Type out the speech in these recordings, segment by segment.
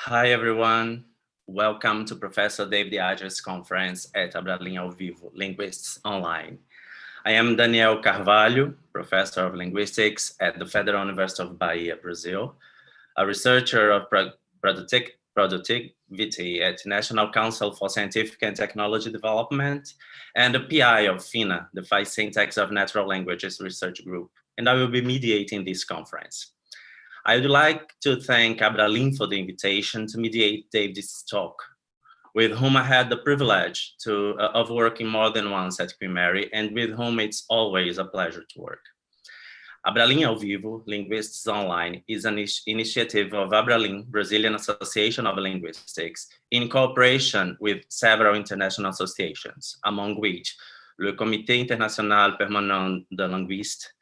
Hi, everyone. Welcome to Professor David Adger's conference at Abralin ao Vivo, Linguists Online. I am Daniel Carvalho, Professor of Linguistics at the Federal University of Bahia, Brazil, a researcher of productivity at National Council for Scientific and Technology Development, and a PI of FINA, the Five Syntax of Natural Languages Research Group, and I will be mediating this conference. I would like to thank Abralin for the invitation to mediate David's talk, with whom I had the privilege of working more than once at Queen Mary, and with whom it's always a pleasure to work. Abralin ao Vivo, Linguists Online, is an initiative of Abralin, Brazilian Association of Linguistics, in cooperation with several international associations, among which le Comité Internacional Permanent de Linguistes,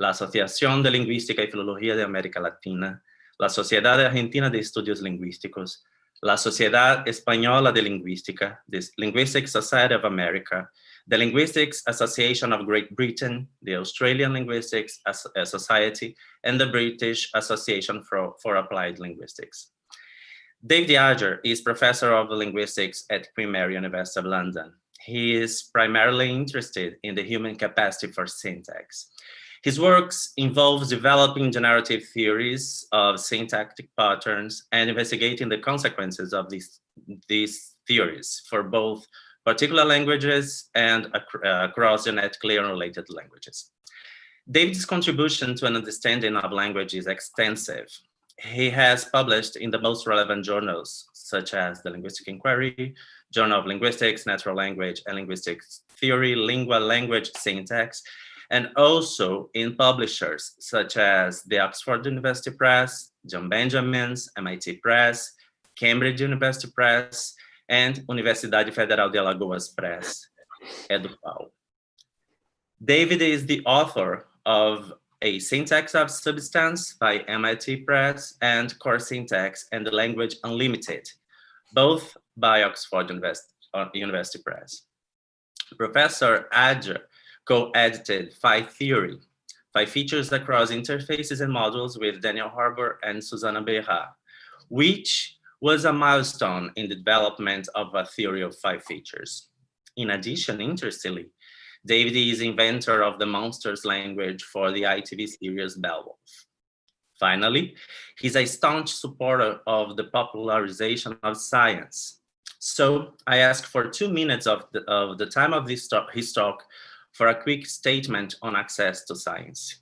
la Asociación de Linguística y Filología de América Latina, la Sociedad Argentina de Estudios Lingüísticos, la Sociedad Española de Lingüística, the Linguistic Society of America, the Linguistics Association of Great Britain, the Australian Linguistics Society, and the British Association for Applied Linguistics. David Adger is Professor of Linguistics at Queen Mary University of London. He is primarily interested in the human capacity for syntax. His works involves developing generative theories of syntactic patterns and investigating the consequences of these theories for both particular languages and across genetically unrelated languages. David's contribution to an understanding of language is extensive. He has published in the most relevant journals, such as the Linguistic Inquiry, Journal of Linguistics, Natural Language and Linguistics Theory, Lingua, Language, Syntax, and also in publishers such as the Oxford University Press, John Benjamin's, MIT Press, Cambridge University Press, and Universidade Federal de Alagoas Press, ALFAL. David is the author of A Syntax of Substance by MIT Press and Core Syntax and the Language Unlimited, both by Oxford University Press. Professor Adger co-edited Phi Theory, Phi Features Across Interfaces and Modules with Daniel Harbour and Susanna Beira, which was a milestone in the development of a theory of Phi features. In addition, interestingly, David is inventor of the monsters language for the ITV series Beowulf. Finally, he's a staunch supporter of the popularization of science. So I ask for 2 minutes of the time of his talk for a quick statement on access to science.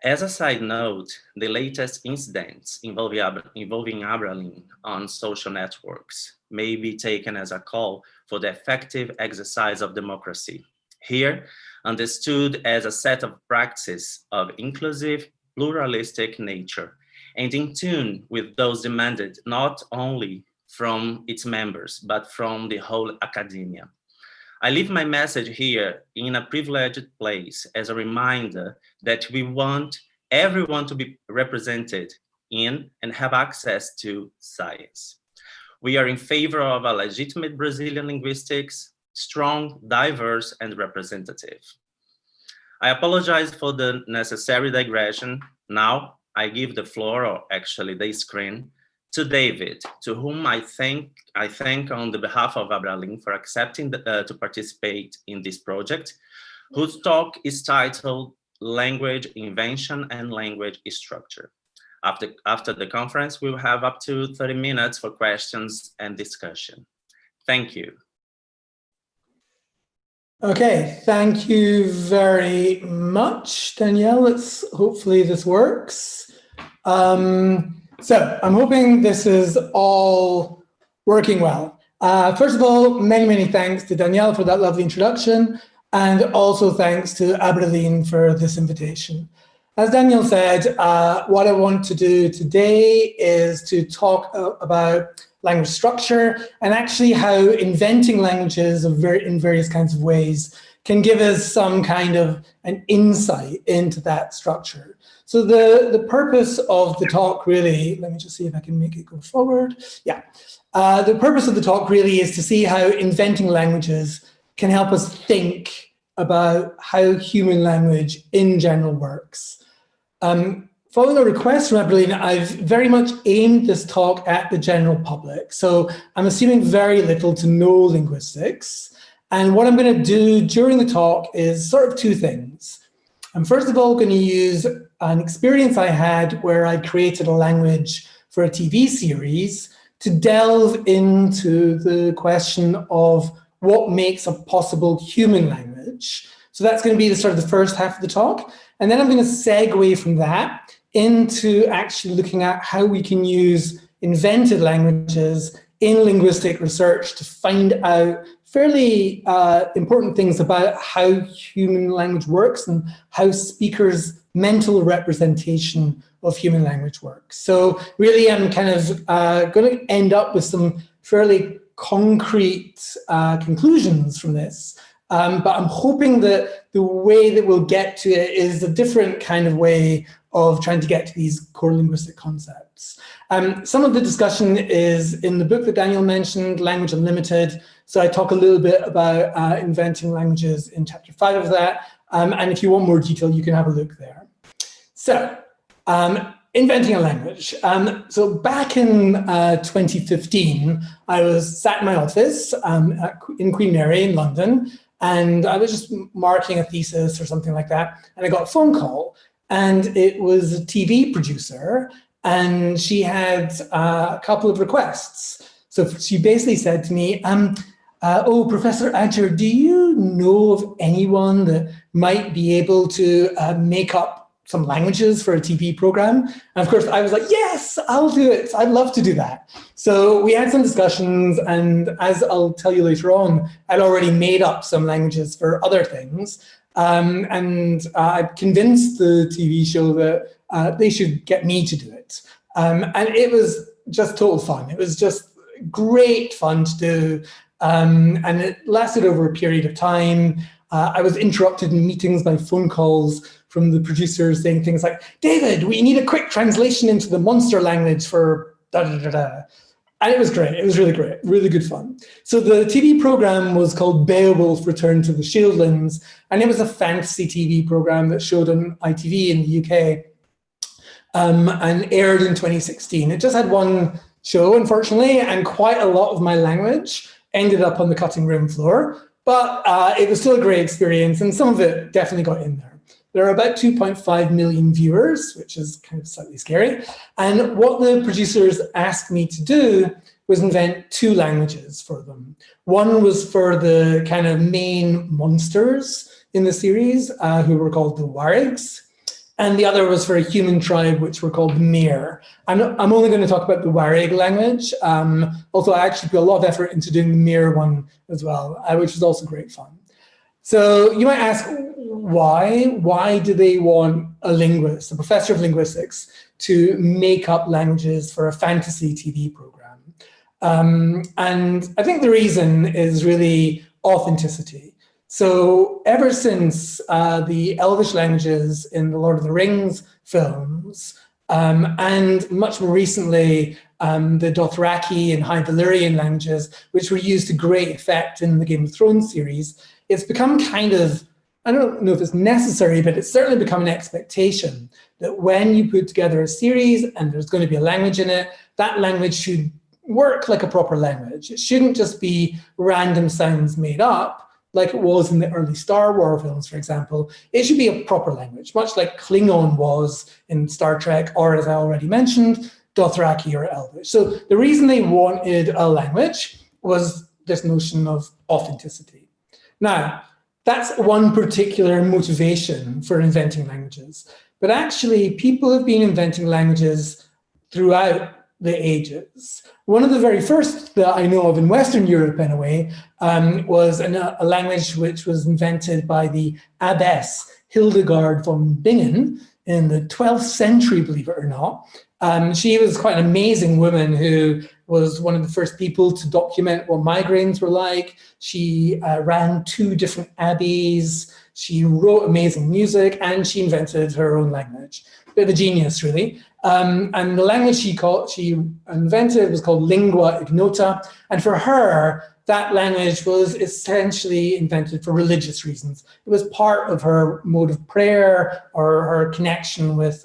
As a side note, the latest incidents involving Abralin on social networks may be taken as a call for the effective exercise of democracy, here understood as a set of practices of inclusive, pluralistic nature, and in tune with those demanded not only from its members, but from the whole academia. I leave my message here in a privileged place as a reminder that we want everyone to be represented in and have access to science. We are in favor of a legitimate Brazilian linguistics, strong, diverse, and representative. I apologize for the necessary digression. Now I give the floor, or actually the screen, to David, to whom I thank on the behalf of Abralin for accepting to participate in this project, whose talk is titled Language Invention and Language Structure. After the conference, we will have up to 30 minutes for questions and discussion. Thank you. Okay, thank you very much, Danielle. Hopefully this works. So I'm hoping this is all working well. First of all, many thanks to Danielle for that lovely introduction, and also thanks to Abralin for this invitation. As Danielle said, what I want to do today is to talk about language structure and actually how inventing languages in various kinds of ways can give us some kind of an insight into that structure. So the purpose of the talk really, let me just see if I can make it go forward. Yeah, the purpose of the talk really is to see how inventing languages can help us think about how human language in general works. Following a request from Abralin, I've very much aimed this talk at the general public. So I'm assuming very little to no linguistics. And what I'm going to do during the talk is sort of two things. I'm first of all going to use an experience I had where I created a language for a TV series to delve into the question of what makes a possible human language. So that's going to be the sort of the first half of the talk. And then I'm going to segue from that into actually looking at how we can use invented languages in linguistic research to find out fairly important things about how human language works and how speakers' mental representation of human language works. So really I'm kind of going to end up with some fairly concrete conclusions from this. But I'm hoping that the way that we'll get to it is a different kind of way of trying to get to these core linguistic concepts. Some of the discussion is in the book that Daniel mentioned, Language Unlimited. So I talk a little bit about inventing languages in chapter 5 of that. And if you want more detail, you can have a look there. So inventing a language. So back in 2015, I was sat in my office in Queen Mary in London, and I was just marking a thesis or something like that. And I got a phone call, and it was a TV producer, and she had a couple of requests. So she basically said to me, oh, Professor Adger, do you know of anyone that might be able to make up some languages for a TV program? And of course, I was like, yes, I'll do it. I'd love to do that. So we had some discussions, and as I'll tell you later on, I'd already made up some languages for other things. And I convinced the TV show that they should get me to do it. And it was just total fun. It was just great fun to do. And it lasted over a period of time. I was interrupted in meetings by phone calls from the producers saying things like, David, we need a quick translation into the monster language for da da da da. And it was great. It was really great, really good fun. So the TV program was called Beowulf Return to the Shieldlands, and it was a fantasy TV program that showed on ITV in the UK and aired in 2016. It just had one show, unfortunately, and quite a lot of my language ended up on the cutting room floor, but it was still a great experience, and some of it definitely got in there. There are about 2.5 million viewers, which is kind of slightly scary. And what the producers asked me to do was invent two languages for them. One was for the kind of main monsters in the series, who were called the Warigs. And the other was for a human tribe, which were called the Mir. I'm only going to talk about the Warig language. Although I actually put a lot of effort into doing the Mir one as well, which was also great fun. So you might ask, why? Why do they want a linguist, a professor of linguistics, to make up languages for a fantasy TV program? And I think the reason is really authenticity. So ever since the Elvish languages in the Lord of the Rings films, and much more recently, the Dothraki and High Valyrian languages, which were used to great effect in the Game of Thrones series, it's become kind of, I don't know if it's necessary, but it's certainly become an expectation that when you put together a series and there's going to be a language in it, that language should work like a proper language. It shouldn't just be random sounds made up, like it was in the early Star Wars films, for example. It should be a proper language, much like Klingon was in Star Trek, or as I already mentioned, Dothraki or Elvish. So the reason they wanted a language was this notion of authenticity. Now, that's one particular motivation for inventing languages. But actually, people have been inventing languages throughout the ages. One of the very first that I know of in Western Europe, anyway, was a language which was invented by the abbess Hildegard von Bingen in the 12th century, believe it or not. She was quite an amazing woman who was one of the first people to document what migraines were like. She ran 2 different abbeys. She wrote amazing music, and she invented her own language. bit of a genius, really. And the language she invented was called lingua ignota. And for her, that language was essentially invented for religious reasons. It was part of her mode of prayer or her connection with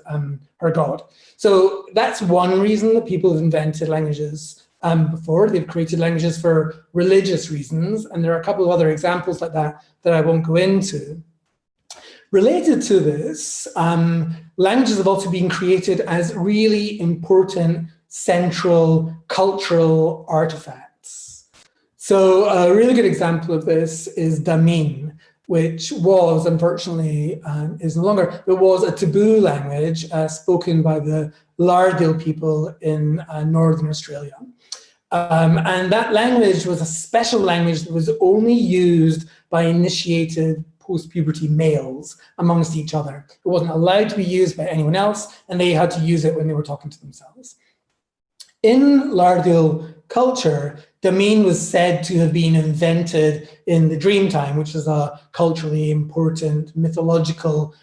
her God. So that's one reason that people have invented languages before. They've created languages for religious reasons. And there are a couple of other examples like that that I won't go into. Related to this, languages have also been created as really important central cultural artifacts. So a really good example of this is Damin, which was, unfortunately, is no longer, but was a taboo language spoken by the Lardil people in Northern Australia. And that language was a special language that was only used by initiated post-puberty males amongst each other. It wasn't allowed to be used by anyone else, and they had to use it when they were talking to themselves. In Lardil culture, Damin was said to have been invented in the Dreamtime, which is a culturally important mythological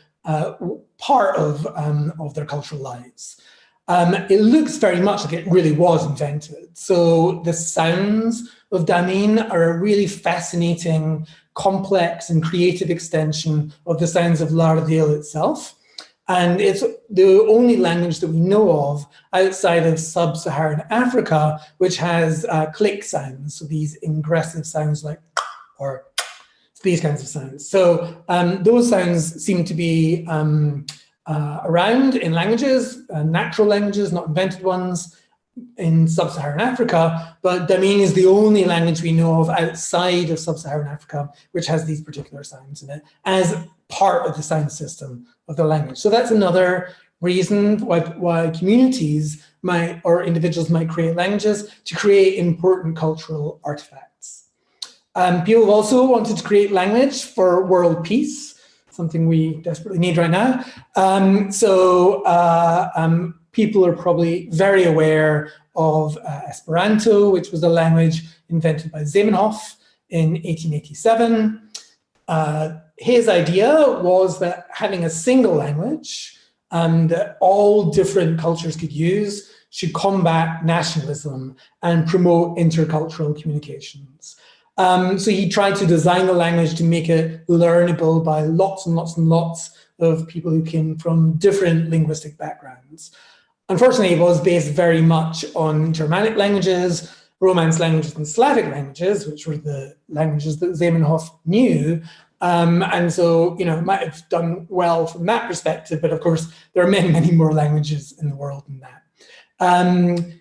part of their cultural lives. It looks very much like it really was invented. So the sounds of Damin are a really fascinating, complex and creative extension of the sounds of Lardil itself. And it's the only language that we know of outside of sub-Saharan Africa, which has click sounds, so these ingressive sounds like, or these kinds of sounds. So those sounds seem to be around in languages, natural languages, not invented ones, in sub-Saharan Africa, but Damin is the only language we know of outside of sub-Saharan Africa which has these particular sounds in it as part of the sound system of the language. So that's another reason why communities might, or individuals might create languages to create important cultural artifacts. People have also wanted to create language for world peace, something we desperately need right now. People are probably very aware of Esperanto, which was a language invented by Zamenhof in 1887. His idea was that having a single language that all different cultures could use should combat nationalism and promote intercultural communications. So he tried to design the language to make it learnable by lots and lots and lots of people who came from different linguistic backgrounds. Unfortunately, it was based very much on Germanic languages, Romance languages, and Slavic languages, which were the languages that Zamenhof knew. And so, you know, it might have done well from that perspective, but of course, there are many, many more languages in the world than that.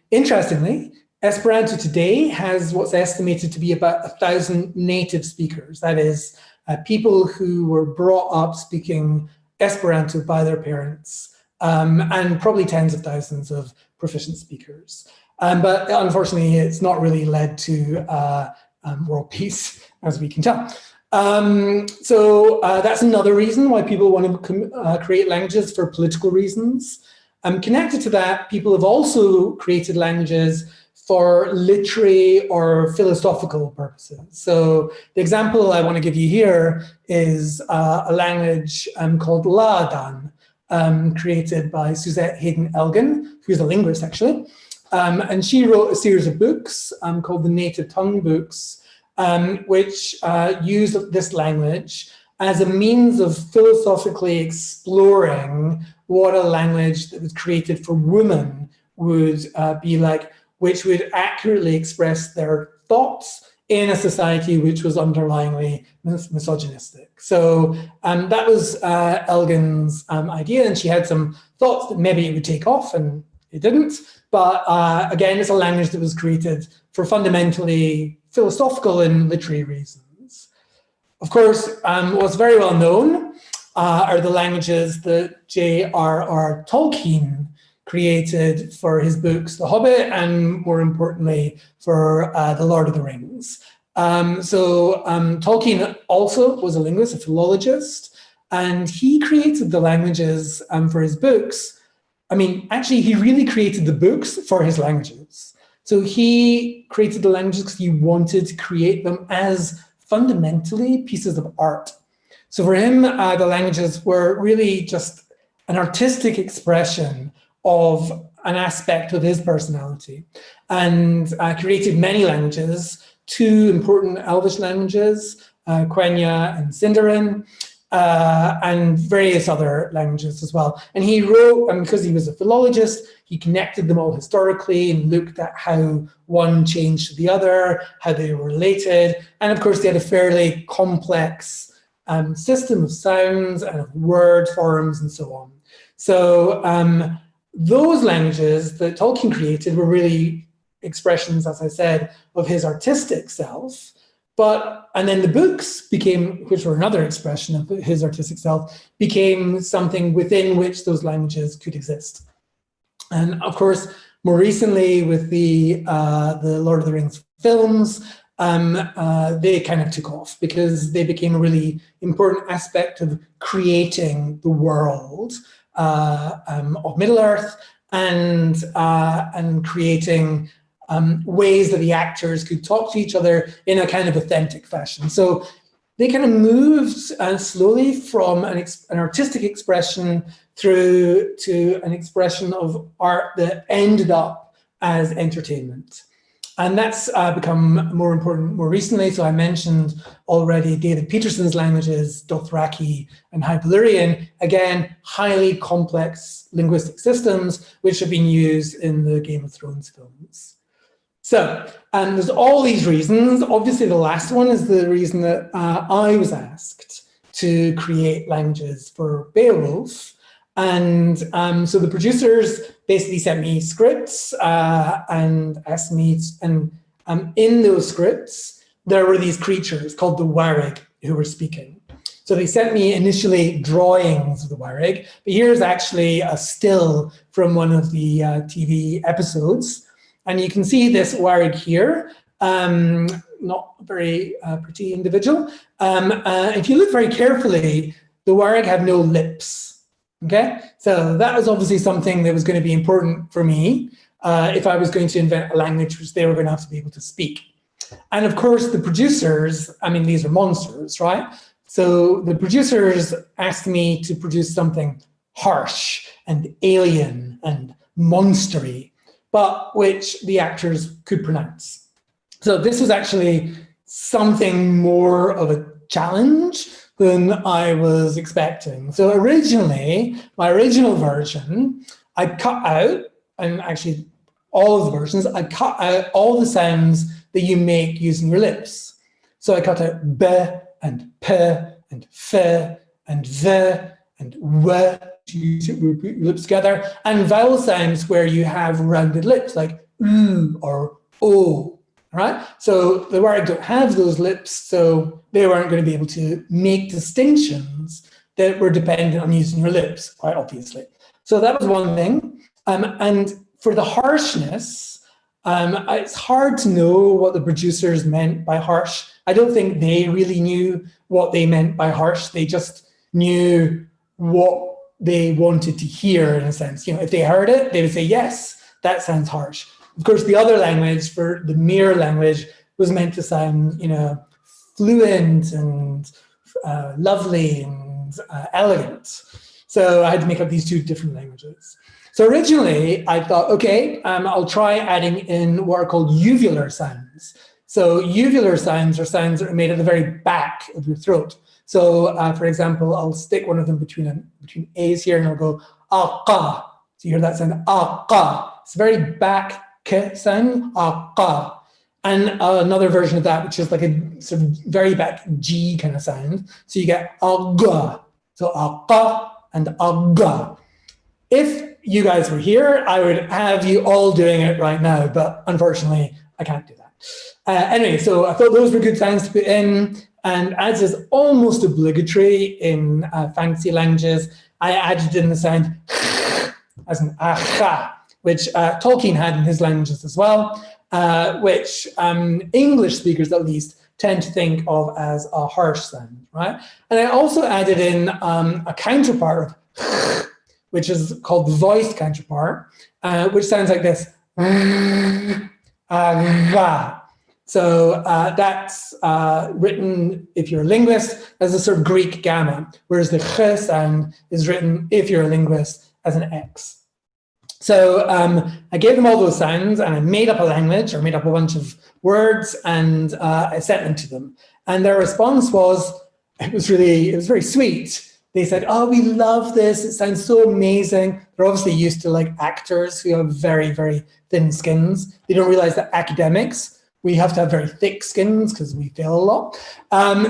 Interestingly, Esperanto today has what's estimated to be about 1,000 native speakers. That is, people who were brought up speaking Esperanto by their parents, and probably tens of thousands of proficient speakers. But unfortunately, it's not really led to world peace, as we can tell. So that's another reason why people want to create languages for political reasons. Connected to that, people have also created languages for literary or philosophical purposes. So the example I want to give you here is a language called Laadan, created by Suzette Hayden Elgin, who's a linguist actually. And she wrote a series of books called the Native Tongue Books, which used this language as a means of philosophically exploring what a language that was created for women would be like, which would accurately express their thoughts in a society which was underlyingly misogynistic. So that was Elgin's idea, and she had some thoughts that maybe it would take off, and it didn't. But again, it's a language that was created for fundamentally philosophical and literary reasons. Of course, what's very well known are the languages that J.R.R. Tolkien created for his books, The Hobbit, and more importantly, for The Lord of the Rings. Tolkien also was a linguist, a philologist, and he created the languages for his books. I mean, actually, he really created the books for his languages. So he created the languages because he wanted to create them as fundamentally pieces of art. So for him, the languages were really just an artistic expression of an aspect of his personality, and created many languages, 2 important Elvish languages, Quenya and Sindarin, and various other languages as well. And he wrote, and because he was a philologist, he connected them all historically and looked at how one changed to the other, how they were related. And of course, they had a fairly complex system of sounds and of word forms and so on. So those languages that Tolkien created were really expressions, as I said, of his artistic self. And then the books became, which were another expression of his artistic self, became something within which those languages could exist. And of course, more recently with the Lord of the Rings films, they kind of took off because they became a really important aspect of creating the world of Middle-earth and creating ways that the actors could talk to each other in a kind of authentic fashion. So they kind of moved slowly from an artistic expression through to an expression of art that ended up as entertainment. And that's become more important more recently. So I mentioned already David Peterson's languages, Dothraki and High Valyrian, again, highly complex linguistic systems, which have been used in the Game of Thrones films. So, and there's all these reasons. Obviously, the last one is the reason that I was asked to create languages for Beowulf. And so the producers basically sent me scripts and asked me, and in those scripts, there were these creatures called the Warrig who were speaking. So they sent me initially drawings of the Warrig, but here's actually a still from one of the TV episodes. And you can see this Warrig here, not a very pretty individual. If you look very carefully, the Warrig have no lips. Okay, so that was obviously something that was going to be important for me if I was going to invent a language which they were going to have to be able to speak. And of course, the producers, I mean, these are monsters, right? So the producers asked me to produce something harsh and alien and monstery, but which the actors could pronounce. So this was actually something more of a challenge than I was expecting. So originally, my original version, I cut out, and actually all of the versions, I cut out all the sounds that you make using your lips. So I cut out b and p and f and v and w, you put your lips together, and vowel sounds where you have rounded lips, like oo or o. Right? So the Warrig don't have those lips, so they weren't going to be able to make distinctions that were dependent on using your lips, quite obviously. So that was one thing. And for the harshness, it's hard to know what the producers meant by harsh. I don't think they really knew what they meant by harsh. They just knew what they wanted to hear, in a sense. You know, if they heard it, they would say, yes, that sounds harsh. Of course, the other language, for the mirror language, was meant to sound, you know, fluent and lovely and elegant. So I had to make up these 2 different languages. So originally, I thought, okay, I'll try adding in what are called uvular sounds. So uvular sounds are sounds that are made at the very back of your throat. So, for example, I'll stick one of them between A's here, and I'll go ah-ka. So you hear that sound ah-ka. It's very back k sound, ah-ka. And another version of that, which is like a sort of very back G kind of sound. So you get aga. So ah-ka and aga. If you guys were here, I would have you all doing it right now, but unfortunately, I can't do that. Anyway, so I thought those were good sounds to put in. And as is almost obligatory in fancy languages, I added in the sound as an aha, which Tolkien had in his languages as well, which English speakers at least tend to think of as a harsh sound, right? And I also added in a counterpart of which is called the voiced counterpart, which sounds like this. So that's written, if you're a linguist, as a sort of Greek gamma, whereas the ch sound is written, if you're a linguist, as an X. So I gave them all those sounds, and I made up a language, or made up a bunch of words, and I sent them to them. And their response was, it was very sweet. They said, oh, we love this. It sounds so amazing. They're obviously used to like actors who have very, very thin skins. They don't realize that academics, we have to have very thick skins because we fail a lot.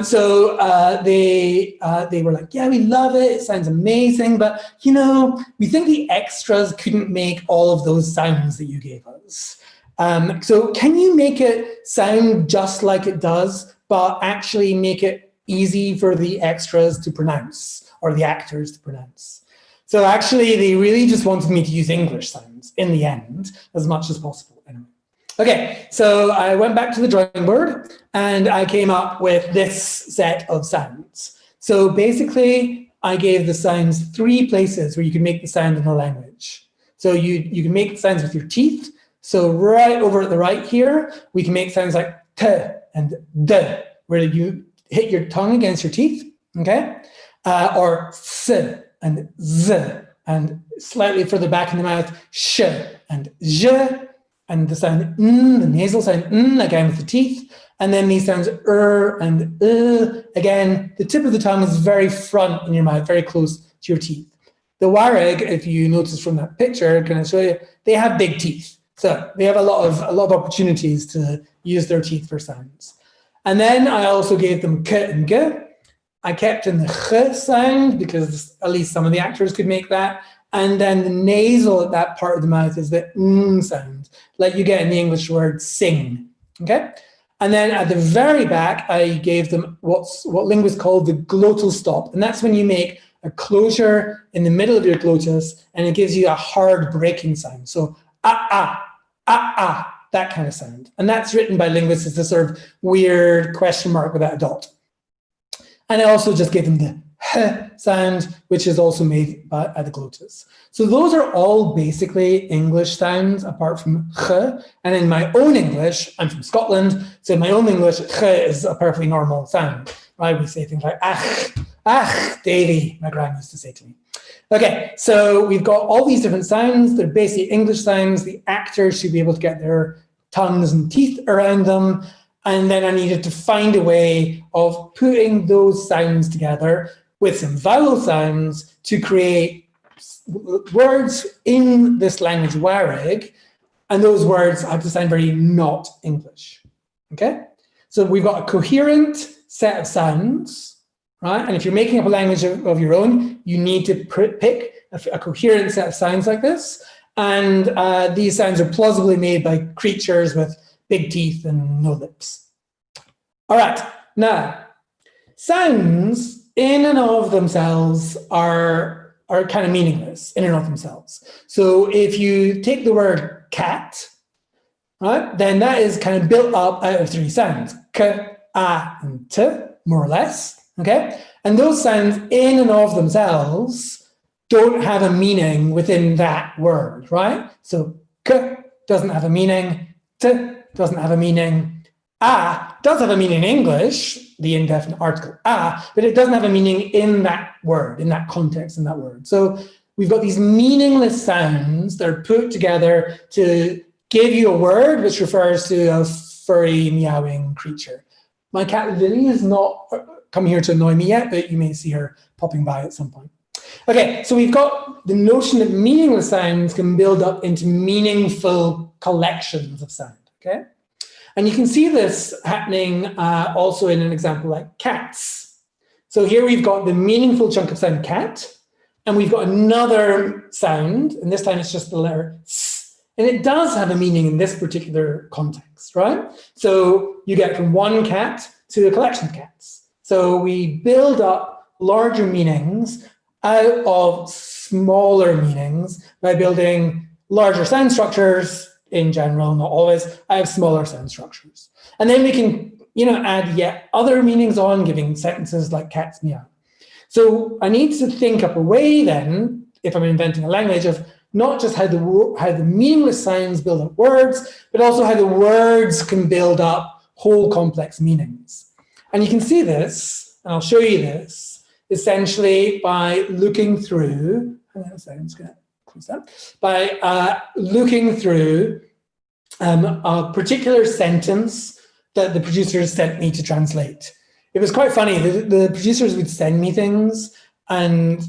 So they were like, yeah, we love it. It sounds amazing. But, you know, we think the extras couldn't make all of those sounds that you gave us. So can you make it sound just like it does, but actually make it easy for the extras to pronounce, or the actors to pronounce? So actually, they really just wanted me to use English sounds in the end, as much as possible. Anyway. Okay, so I went back to the drawing board, and I came up with this set of sounds. So basically, I gave the sounds 3 places where you can make the sound in a language. So you can make the sounds with your teeth. So right over at the right here, we can make sounds like t and d, where you hit your tongue against your teeth, okay? Or s and z, and slightly further back in the mouth, sh and j, and the sound n, the nasal sound n, again with the teeth, and then these sounds and again, the tip of the tongue is very front in your mouth, very close to your teeth. The Wareg, if you notice from that picture, can I show you, they have big teeth. So they have a lot of opportunities to use their teeth for sounds. And then I also gave them k and g. I kept in the ch sound because at least some of the actors could make that. And then the nasal at that part of the mouth is the n sound, like you get in the English word sing, okay? And then at the very back, I gave them what linguists call the glottal stop. And that's when you make a closure in the middle of your glottis, and it gives you a hard breaking sound. So that kind of sound. And that's written by linguists as a sort of weird question mark without a dot. And I also just gave them the h sound, which is also made at the glottis. So those are all basically English sounds apart from ch. And in my own English, I'm from Scotland, so in my own English, ch is a perfectly normal sound. Right? We say things like ach, Davy, my gran used to say to me. Okay, so we've got all these different sounds. They're basically English sounds. The actors should be able to get their tongues and teeth around them. And then I needed to find a way of putting those sounds together with some vowel sounds to create words in this language Wareg. And those words have to sound very not English. Okay, so we've got a coherent set of sounds. Right? And if you're making up a language of your own, you need to pick a coherent set of sounds like this. And these sounds are plausibly made by creatures with big teeth and no lips. All right, now, sounds in and of themselves are kind of meaningless in and of themselves. So if you take the word cat, right, then that is kind of built up out of 3 sounds, k, a, and t, more or less. Okay, and those sounds in and of themselves don't have a meaning within that word, right? So k doesn't have a meaning, t doesn't have a meaning, a does have a meaning in English, the indefinite article a, but it doesn't have a meaning in that word, in that context, in that word. So we've got these meaningless sounds that are put together to give you a word which refers to a furry, meowing creature. My cat Lily is not come here to annoy me yet, but you may see her popping by at some point. Okay, so we've got the notion that meaningless sounds can build up into meaningful collections of sound, okay? And you can see this happening also in an example like cats. So here we've got the meaningful chunk of sound cat, and we've got another sound, and this time it's just the letter s, and it does have a meaning in this particular context, right? So you get from one cat to a collection of cats. So we build up larger meanings out of smaller meanings by building larger sound structures in general, not always, out of smaller sound structures. And then we can, add yet other meanings on, giving sentences like cats meow. So I need to think up a way then, if I'm inventing a language, of not just how the meaningless sounds build up words, but also how the words can build up whole complex meanings. And you can see this, and I'll show you this, essentially by looking through, hang on a second, I'm just going to close that, by looking through a particular sentence that the producers sent me to translate. It was quite funny. The producers would send me things, and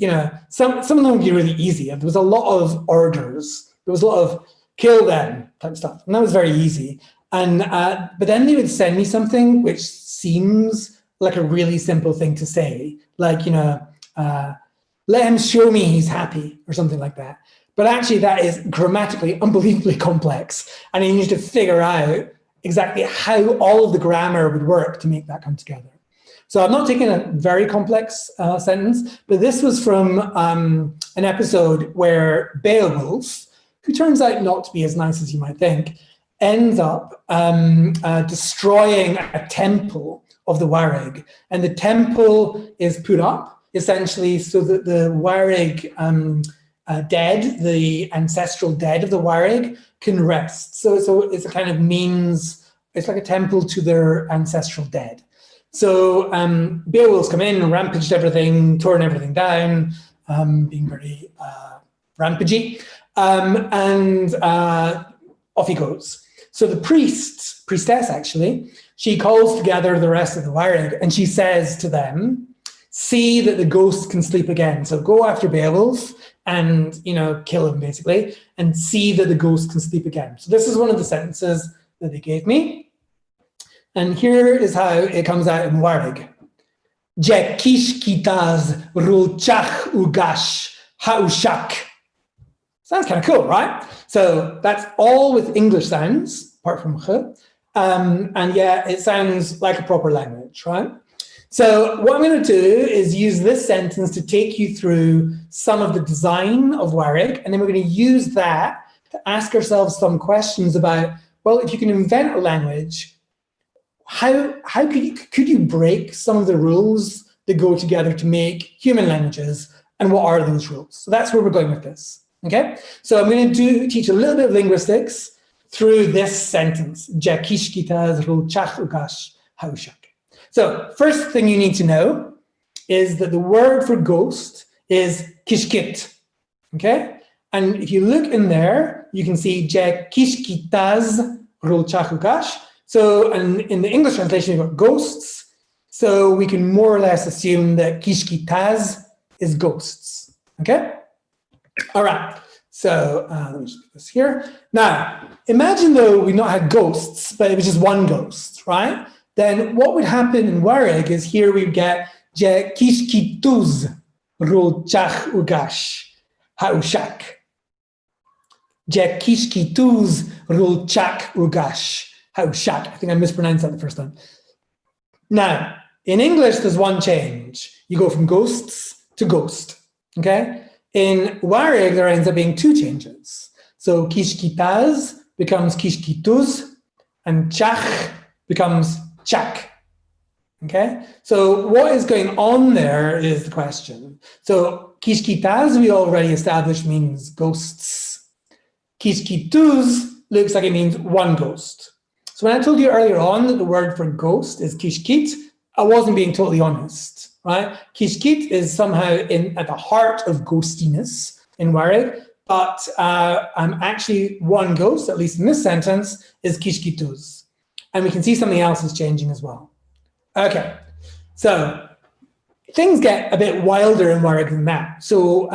some of them would be really easy. There was a lot of orders. There was a lot of kill them type stuff, and that was very easy. And but then they would send me something which seems like a really simple thing to say, like let him show me he's happy or something like that. But actually, that is grammatically unbelievably complex, and you need to figure out exactly how all of the grammar would work to make that come together. So I'm not taking a very complex sentence, but this was from an episode where Beowulf, who turns out not to be as nice as you might think, ends up destroying a temple of the Warrig. And the temple is put up, essentially, so that the Warrig dead, the ancestral dead of the Warrig, can rest. So it's a kind of means, it's like a temple to their ancestral dead. So Beowulf's come in and rampaged everything, torn everything down, being very rampagey, and off he goes. So the priestess actually, she calls together the rest of the Warrig and she says to them, see that the ghost can sleep again. So go after Beowulf and kill him basically, and see that the ghost can sleep again. So this is one of the sentences that they gave me. And here is how it comes out in Warrig. Je kish kitaz rulchach ugash haushak. Sounds kind of cool, right? So that's all with English sounds, apart from ch. And yeah, it sounds like a proper language, right? So what I'm going to do is use this sentence to take you through some of the design of Warrig, and then we're going to use that to ask ourselves some questions about, well, if you can invent a language, how could you break some of the rules that go together to make human languages, and what are those rules? So that's where we're going with this, okay? So I'm going to teach a little bit of linguistics through this sentence. So first thing you need to know is that the word for ghost is kishkit, okay? And if you look in there, you can see je kishkitaz rolchachukash. So and in the English translation, you've got ghosts. So we can more or less assume that kishkitaz is ghosts, okay? All right, so let me just put this here. Now, imagine though we not had ghosts, but it was just one ghost, right? Then what would happen in Warrig is here we get je kishkituz rolchach ugash haushak. Je kishkituz rolchach ugash. Haushak. I think I mispronounced that the first time. Now, in English, there's one change. You go from ghosts to ghost, okay? In Warrig, there ends up being two changes. So kishkitaz becomes kishkituz, and chach becomes chak, okay? So what is going on there is the question. So kishkitaz, we already established, means ghosts. Kishkituz looks like it means one ghost. So when I told you earlier on that the word for ghost is kishkit, I wasn't being totally honest, right? Kishkit is somehow at the heart of ghostiness in Warrig, but actually one ghost, at least in this sentence, is kishkituz. And we can see something else is changing as well. Okay, so things get a bit wilder in Warrig than that. So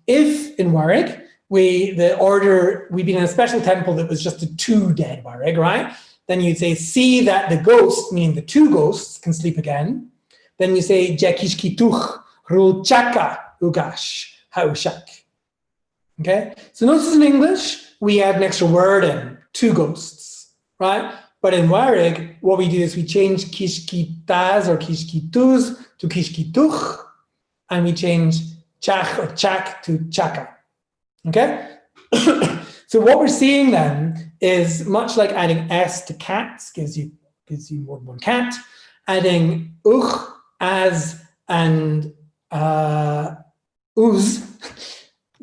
if in Warrig, we'd been in a special temple that was just a two dead Warrig, right? Then you'd say, see that the ghost, meaning the two ghosts, can sleep again. Then you say, jekishkituch rulchaka ugash haushak. Okay? So notice in English, we add an extra word in, two ghosts, right? But in Warrig, what we do is we change kishkitaz or kishkituz to kishkituch, and we change chach or chak to chaka. Okay, so what we're seeing then is much like adding s to cats gives you more than one cat. Adding as, and uz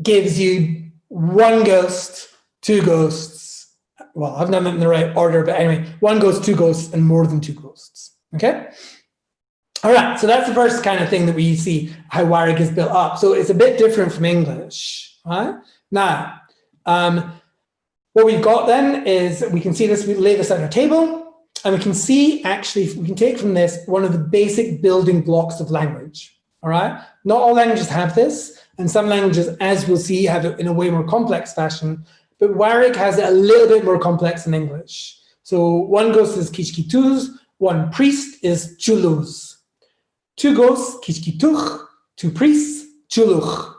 gives you one ghost, two ghosts, well, I've done it in the right order, but anyway, one ghost, two ghosts, and more than two ghosts, okay? All right, so that's the first kind of thing that we see how Warwick is built up. So it's a bit different from English, right? Now, what we've got then is, we can see this, we lay this on our table, and we can see, actually, we can take from this one of the basic building blocks of language, all right? Not all languages have this, and some languages, as we'll see, have it in a way more complex fashion, but Warwick has it a little bit more complex than English. So one ghost is kishkituz, one priest is chuluz. Two ghosts, kishkituch, two priests, chuluch.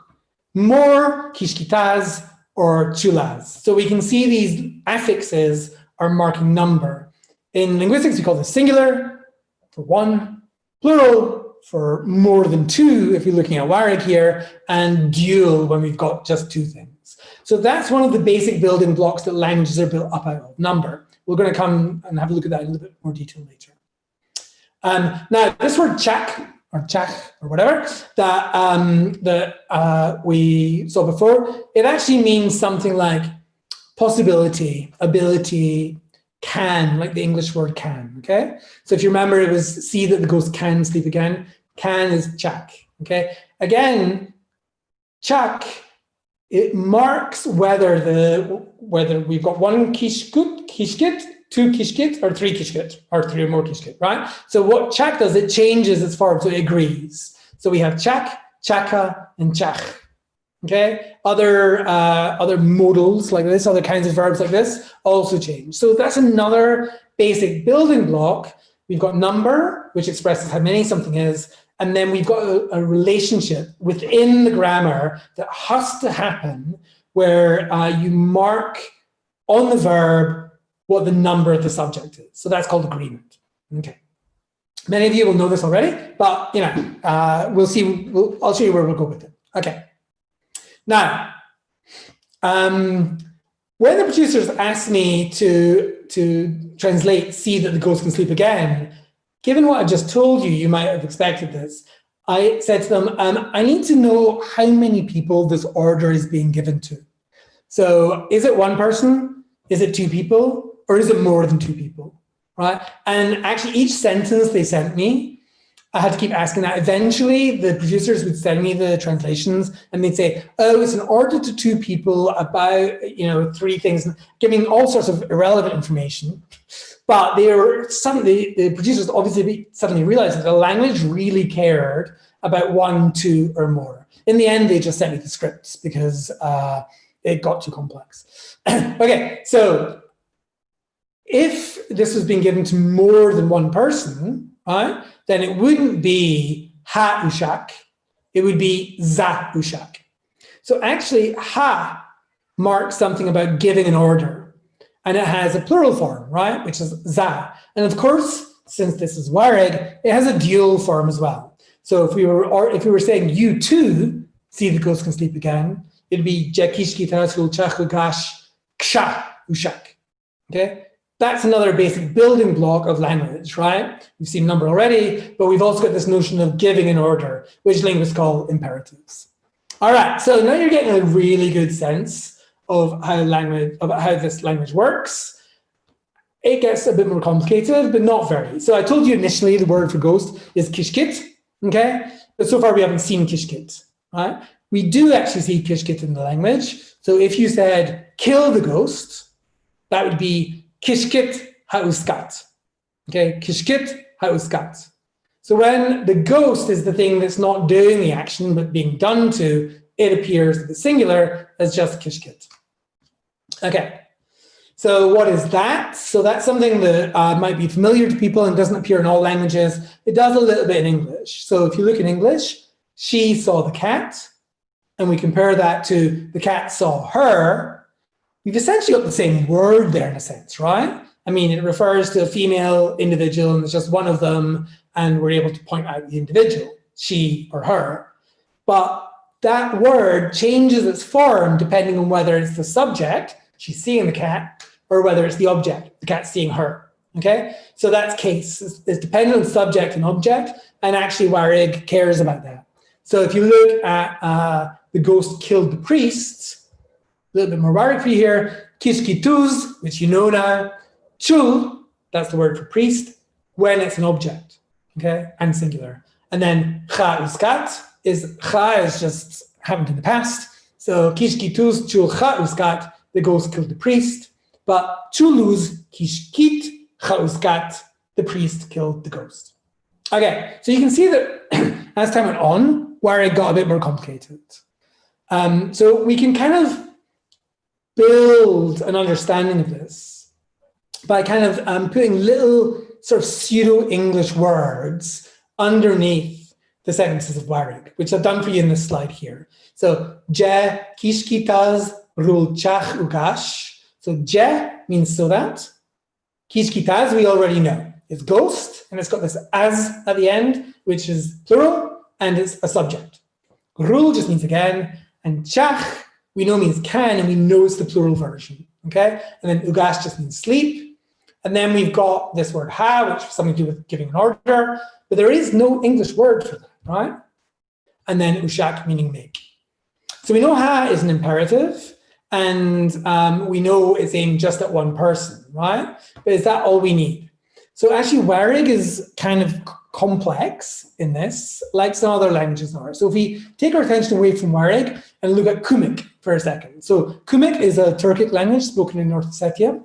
More kishkitaz or chulaz. So we can see these affixes are marking number. In linguistics, we call this singular for one, plural for more than two, if you're looking at Warwick here, and dual when we've got just two things. So that's one of the basic building blocks that languages are built up out of, number. We're going to come and have a look at that in a little bit more detail later. Now, this word chak, or whatever, that we saw before, it actually means something like possibility, ability, can, like the English word can, okay? So if you remember, it was see that the ghost can sleep again. Can is chak, okay? Again, chak, it marks whether we've got one kishkit, two kishkit, or three kishkit, or three or more kishkit, right? So what chak does, it changes its form, so it agrees. So we have chak, chaka, and chach, okay? Other modals like this, other kinds of verbs like this also change. So that's another basic building block. We've got number, which expresses how many something is, and then we've got a relationship within the grammar that has to happen where you mark on the verb what the number of the subject is. So that's called agreement. Okay. Many of you will know this already, but you know, we'll see. I'll show you where we'll go with it. Okay. Now, when the producers asked me to translate "see that the ghost can sleep again," given what I just told you, you might have expected this. I said to them, I need to know how many people this order is being given to. So is it one person? Is it two people? Or is it more than two people, right? And actually each sentence they sent me, I had to keep asking that. Eventually the producers would send me the translations and they'd say, oh, it's an order to two people about, you know, three things, giving all sorts of irrelevant information. But the producers obviously suddenly realized that the language really cared about one, two, or more. In the end, they just sent me the scripts because it got too complex. Okay, so if this was being given to more than one person, right, then it wouldn't be ha ushak, it would be za ushak. So actually, ha marks something about giving an order, and it has a plural form, right, which is za. And of course, since this is Wareg, it has a dual form as well. So if we were saying you too, see the ghost can sleep again, it'd be jakishkitasul chachugash ksha ushak. Okay. That's another basic building block of language, right? We've seen number already, but we've also got this notion of giving an order, which linguists call imperatives. All right, so now you're getting a really good sense of how this language works. It gets a bit more complicated, but not very. So I told you initially the word for ghost is kishkit, okay? But so far we haven't seen kishkit, right? We do actually see kishkit in the language. So if you said kill the ghost, that would be kishkit hauskat, okay? Kishkit hauskat. So when the ghost is the thing that's not doing the action, but being done to, it appears in the singular as just kishkit. Okay, so what is that? So that's something that might be familiar to people and doesn't appear in all languages. It does a little bit in English. So if you look in English, she saw the cat, and we compare that to the cat saw her, we've essentially got the same word there in a sense, right? I mean, it refers to a female individual and it's just one of them, and we're able to point out the individual, she or her. But that word changes its form depending on whether it's the subject, she's seeing the cat, or whether it's the object, the cat's seeing her, okay? So that's case. It's dependent on subject and object, and actually Wareg cares about that. So if you look at the ghost killed the priest, little bit more Warig for you here. Kishkituz, which you know now. Chul, that's the word for priest, when it's an object, okay, and singular. And then cha uskat is just happened in the past. So kishkituz chul cha uskat, the ghost killed the priest. But chuluz kishkit cha uskat, the priest killed the ghost. Okay, so you can see that as time went on, Warig got a bit more complicated. So we can kind of build an understanding of this by kind of putting little sort of pseudo-English words underneath the sentences of Warig, which I've done for you in this slide here. So, je kishkitaz rulchach ugash. So, je means so that. Kishkitaz, we already know. It's ghost, and it's got this as at the end, which is plural, and it's a subject. Rul just means again, and chach, we know means can, and we know it's the plural version, okay? And then ugash just means sleep. And then we've got this word ha, which has something to do with giving an order, but there is no English word for that, right? And then ushak, meaning make. So we know ha is an imperative, and we know it's aimed just at one person, right? But is that all we need? So actually, Warig is kind of complex in this, like some other languages are. So if we take our attention away from Warig and look at Kumyk for a second. So Kumyk is a Turkic language spoken in North Ossetia.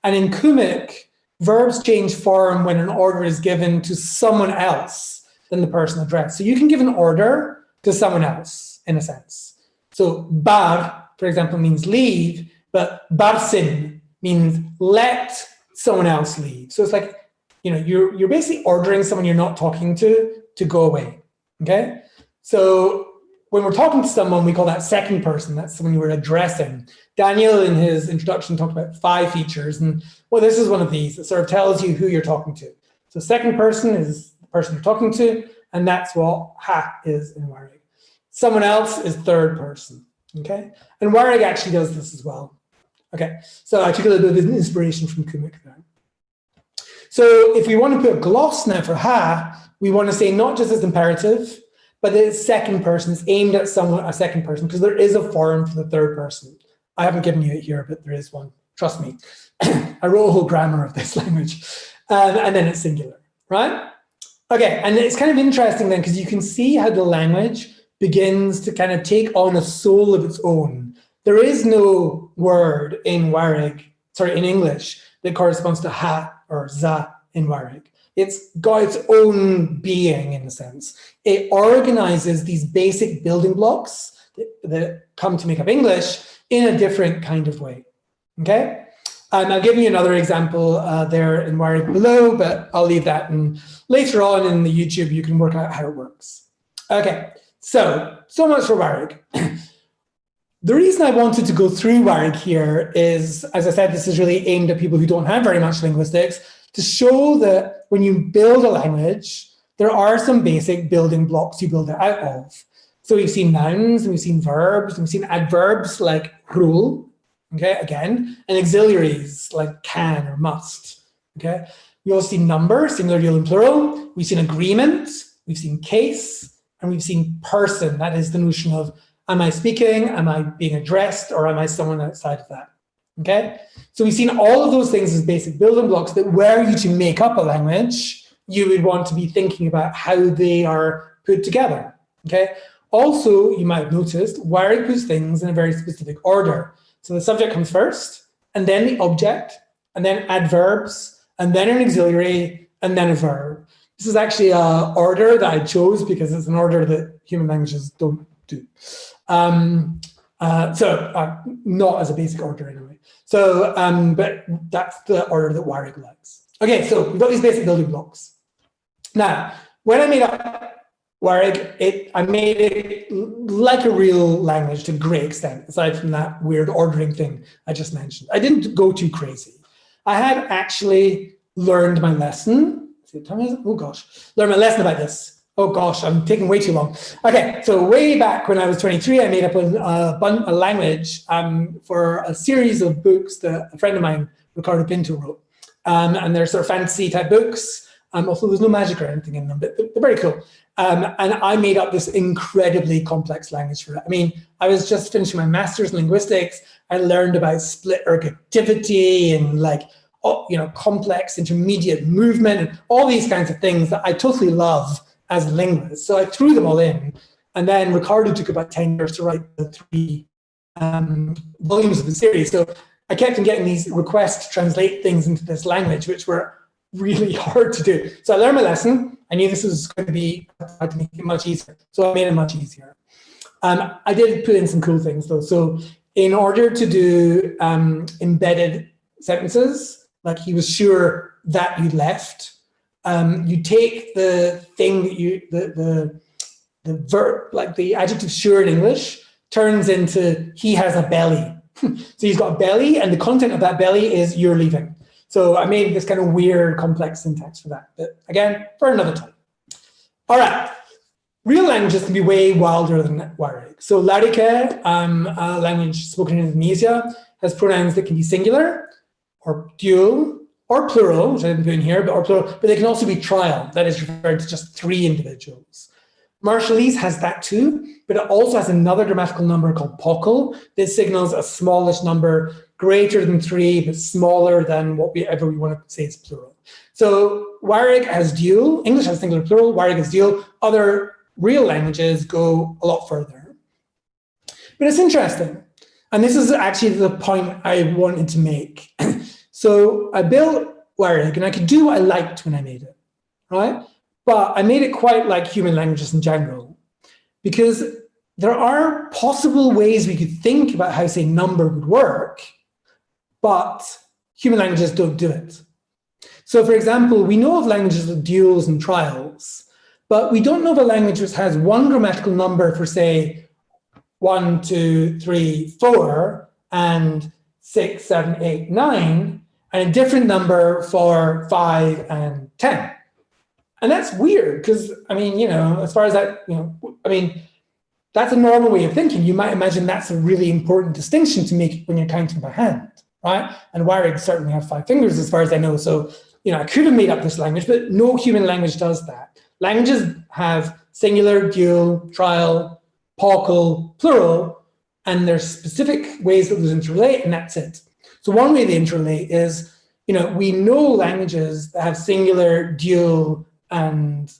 And in Kumyk, verbs change form when an order is given to someone else than the person addressed. So you can give an order to someone else, in a sense. So bar, for example, means leave, but barsin means let someone else leave. So it's like, you know, you're basically ordering someone you're not talking to go away, okay? So when we're talking to someone, we call that second person. That's someone you were addressing. Daniel, in his introduction, talked about 5 features, and well, this is one of these that sort of tells you who you're talking to. So second person is the person you're talking to, and that's what ha is in Warig. Someone else is third person, okay? And Warig actually does this as well. Okay, so I took a little bit of inspiration from Kumyk there. So if we want to put a gloss now for ha, we want to say not just as imperative, but that it's second person, it's aimed at someone, a second person, because there is a form for the third person. I haven't given you it here, but there is one, trust me. I wrote a whole grammar of this language. And then it's singular, right? Okay, and it's kind of interesting then, because you can see how the language begins to kind of take on a soul of its own. There is no word in Warig, sorry, in English, that corresponds to ha or za in Warig. It's got its own being, in a sense. It organizes these basic building blocks that come to make up English in a different kind of way, okay? I'll give you another example there in Warig below, but I'll leave that, and later on in the YouTube, you can work out how it works. Okay, so much for Warig. The reason I wanted to go through Warig here is, as I said, this is really aimed at people who don't have very much linguistics, to show that when you build a language, there are some basic building blocks you build it out of. So we've seen nouns, and we've seen verbs, and we've seen adverbs like rule, okay, again, and auxiliaries like can or must, okay? We also see numbers, singular, dual, and plural. We've seen agreement, we've seen case, and we've seen person. That is the notion of, am I speaking, am I being addressed, or am I someone outside of that, okay? So we've seen all of those things as basic building blocks that were you to make up a language, you would want to be thinking about how they are put together, okay? Also, you might have noticed, Warig puts things in a very specific order. So the subject comes first, and then the object, and then adverbs, and then an auxiliary, and then a verb. This is actually an order that I chose because it's an order that human languages don't do. Not as a basic order anyway. So, but that's the order that Warig likes. Okay, so we've got these basic building blocks. Now, when I made up Warig, I made it like a real language to a great extent, aside from that weird ordering thing I just mentioned. I didn't go too crazy. I had actually learned my lesson. Oh gosh, learned my lesson about this. Oh gosh, I'm taking way too long. Okay, so way back when I was 23, I made up a language for a series of books that a friend of mine, Ricardo Pinto, wrote. And they're sort of fantasy type books. Also, there's no magic or anything in them, but they're very cool. And I made up this incredibly complex language for it. I mean, I was just finishing my master's in linguistics. I learned about split ergativity and like, complex intermediate movement and all these kinds of things that I totally love as a linguist. So I threw them all in. And then Ricardo took about 10 years to write the 3 volumes of the series. So I kept on getting these requests to translate things into this language, which were really hard to do. So I learned my lesson. I knew this was going to be hard to make it much easier. So I made it much easier. I did put in some cool things though. So in order to do embedded sentences, like he was sure that you left, you take the thing that the verb, like the adjective sure in English, turns into he has a belly. So he's got a belly, and the content of that belly is you're leaving. So I made this kind of weird, complex syntax for that. But again, for another time. All right. Real languages can be way wilder than Warig. So Larike, a language spoken in Indonesia, has pronouns that can be singular, or dual, or plural, which I didn't put in here, or plural, but they can also be trial. That is referred to just 3 individuals. Marshallese has that too, but it also has another grammatical number called pockle. This signals a smallish number greater than 3, but smaller than whatever we want to say is plural. So Warig has dual, English has singular plural, Warig has dual. Other real languages go a lot further. But it's interesting. And this is actually the point I wanted to make. So I built Warig, and I could do what I liked when I made it, right? But I made it quite like human languages in general, because there are possible ways we could think about how, say, number would work, but human languages don't do it. So, for example, we know of languages with duals and trials, but we don't know of a language which has one grammatical number for, say, 1, 2, 3, 4, and 6, 7, 8, 9, and a different number for 5 and 10. And that's weird because, I mean, as far as that, that's a normal way of thinking. You might imagine that's a really important distinction to make when you're counting by hand, right? And Warig certainly have 5 fingers as far as I know. So, I could have made up this language, but no human language does that. Languages have singular, dual, trial, pockle, plural, and there's specific ways that those interrelate, and that's it. So one way they interrelate is, we know languages that have singular, dual, and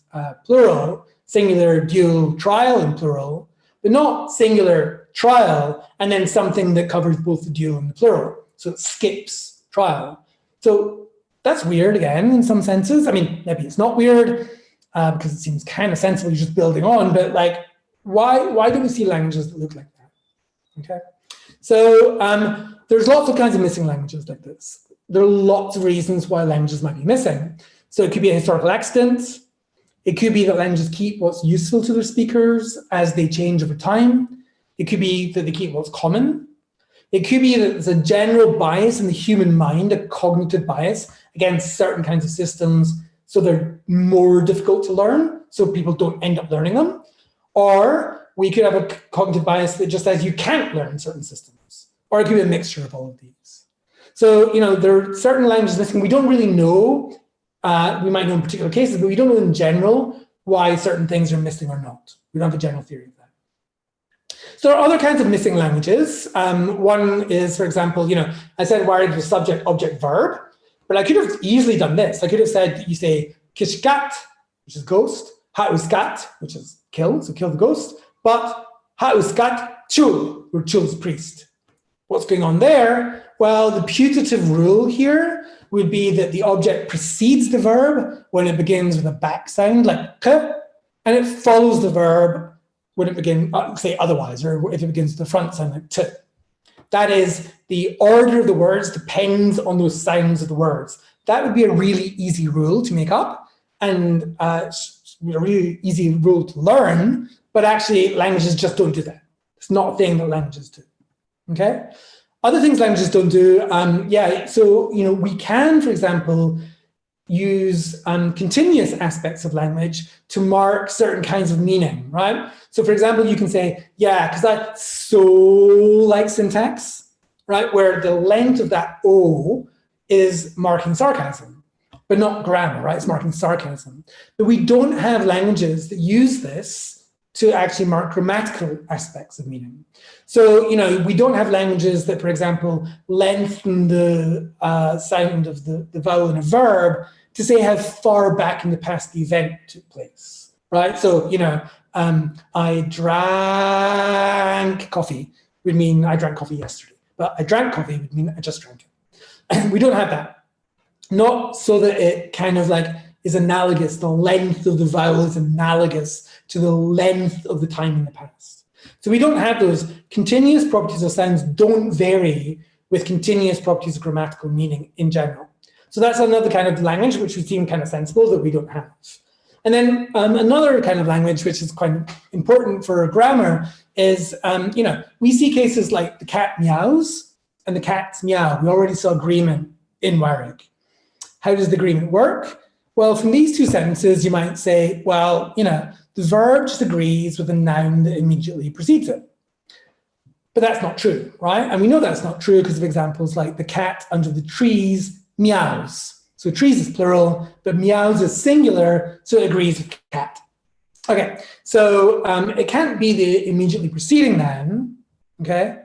plural, singular, dual, trial, and plural, but not singular, trial, and then something that covers both the dual and the plural. So it skips trial. So that's weird again, in some senses. I mean, maybe it's not weird because it seems kind of sensible, you're just building on, but like, why do we see languages that look like that? Okay. So there's lots of kinds of missing languages like this. There are lots of reasons why languages might be missing. So it could be a historical accident. It could be that languages keep what's useful to their speakers as they change over time. It could be that they keep what's common. It could be that there's a general bias in the human mind, a cognitive bias against certain kinds of systems, so they're more difficult to learn, so people don't end up learning them. Or we could have a cognitive bias that just says you can't learn certain systems. Or it could be a mixture of all of these. So, there are certain languages missing. We don't really know. We might know in particular cases, but we don't know in general why certain things are missing or not. We don't have a general theory of that. So there are other kinds of missing languages. One is, for example, I said Warig was subject, object, verb, but I could have easily done this. I could have said, you say kishkat, which is ghost, hauskat, which is kill, so kill the ghost, but hauskat chul, or chul's priest. What's going on there? Well, the putative rule here would be that the object precedes the verb when it begins with a back sound, like k, and it follows the verb when it begins, say otherwise, or if it begins with the front sound, like t. That is, the order of the words depends on those sounds of the words. That would be a really easy rule to make up, and a really easy rule to learn, but actually languages just don't do that. It's not a thing that languages do, okay? Other things languages don't do, so, we can, for example, use continuous aspects of language to mark certain kinds of meaning, right? So, for example, you can say, yeah, because I so like syntax, right? Where the length of that O is marking sarcasm. but not grammar, right? It's marking sarcasm. But we don't have languages that use this to actually mark grammatical aspects of meaning. So, you know, we don't have languages that, for example, lengthen the sound of the vowel in a verb to say how far back in the past the event took place, right? So, you know, I drank coffee would mean I drank coffee yesterday, but I drank coffee would mean I just drank it. We don't have that. Not so that it kind of like is analogous, the length of the vowel is analogous to the length of the time in the past. So we don't have those. Continuous properties of sounds don't vary with continuous properties of grammatical meaning in general. So that's another kind of language which would seem kind of sensible that we don't have. And then another kind of language which is quite important for grammar is, you know, we see cases like the cat meows and the cats meow. We already saw agreement in Warwick. How does the agreement work? Well, from these two sentences, you might say, well, you know, the verb just agrees with the noun that immediately precedes it. But that's not true, right? And we know that's not true because of examples like the cat under the trees meows. So trees is plural, but meows is singular, so it agrees with cat. Okay, so it can't be the immediately preceding noun, okay?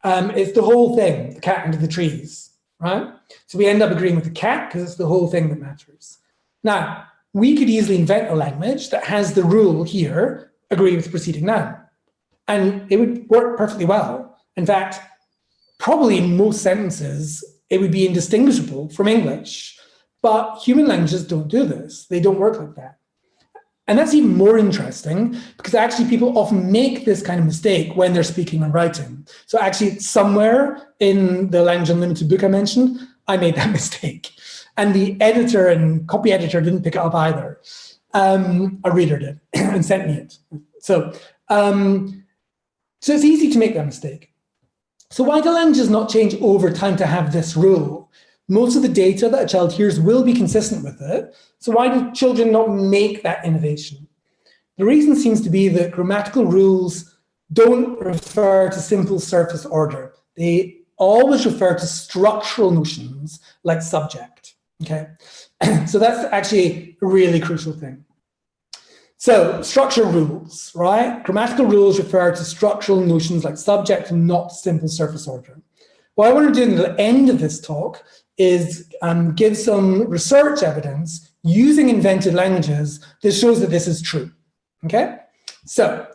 It's the whole thing, the cat under the trees, right? So we end up agreeing with the cat because it's the whole thing that matters. Now, we could easily invent a language that has the rule here, agree with the preceding noun. And it would work perfectly well. In fact, probably in most sentences, it would be indistinguishable from English. But human languages don't do this. They don't work like that. And that's even more interesting because actually people often make this kind of mistake when they're speaking and writing. So actually somewhere in the Language Unlimited book I mentioned, I made that mistake. And the editor and copy editor didn't pick it up either. A reader did and sent me it. So it's easy to make that mistake. So why do languages not change over time to have this rule? Most of the data that a child hears will be consistent with it. So why do children not make that innovation? The reason seems to be that grammatical rules don't refer to simple surface order. They always refer to structural notions like subject, okay? So that's actually a really crucial thing. So structure rules, right? Grammatical rules refer to structural notions like subject and not simple surface order. What I want to do at the end of this talk is give some research evidence using invented languages that shows that this is true, okay? So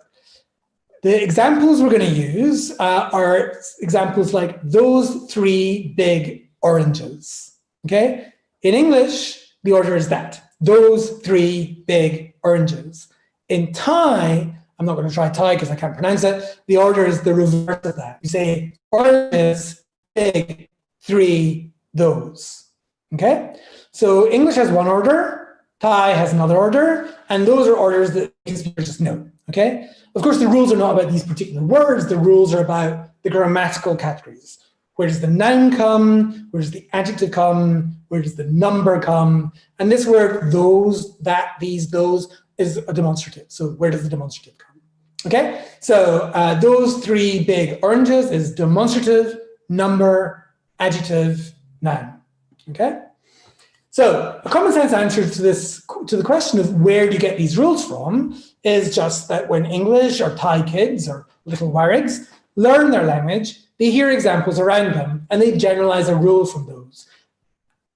the examples we're going to use are examples like those three big oranges, okay? In English, the order is that, those three big oranges. In Thai, I'm not going to try Thai because I can't pronounce it, the order is the reverse of that. You say oranges, big, three, those, okay? So English has one order, Thai has another order, and those are orders that speakers just know, okay? Of course, the rules are not about these particular words, the rules are about the grammatical categories. Where does the noun come? Where does the adjective come? Where does the number come? And this word, those, that, these, those, is a demonstrative. So where does the demonstrative come? Okay, so those three big oranges is demonstrative, number, adjective, noun, okay? So a common sense answer to this, to the question of where do you get these rules from is just that when English or Thai kids or little Warigs learn their language, they hear examples around them and they generalize a rule from those.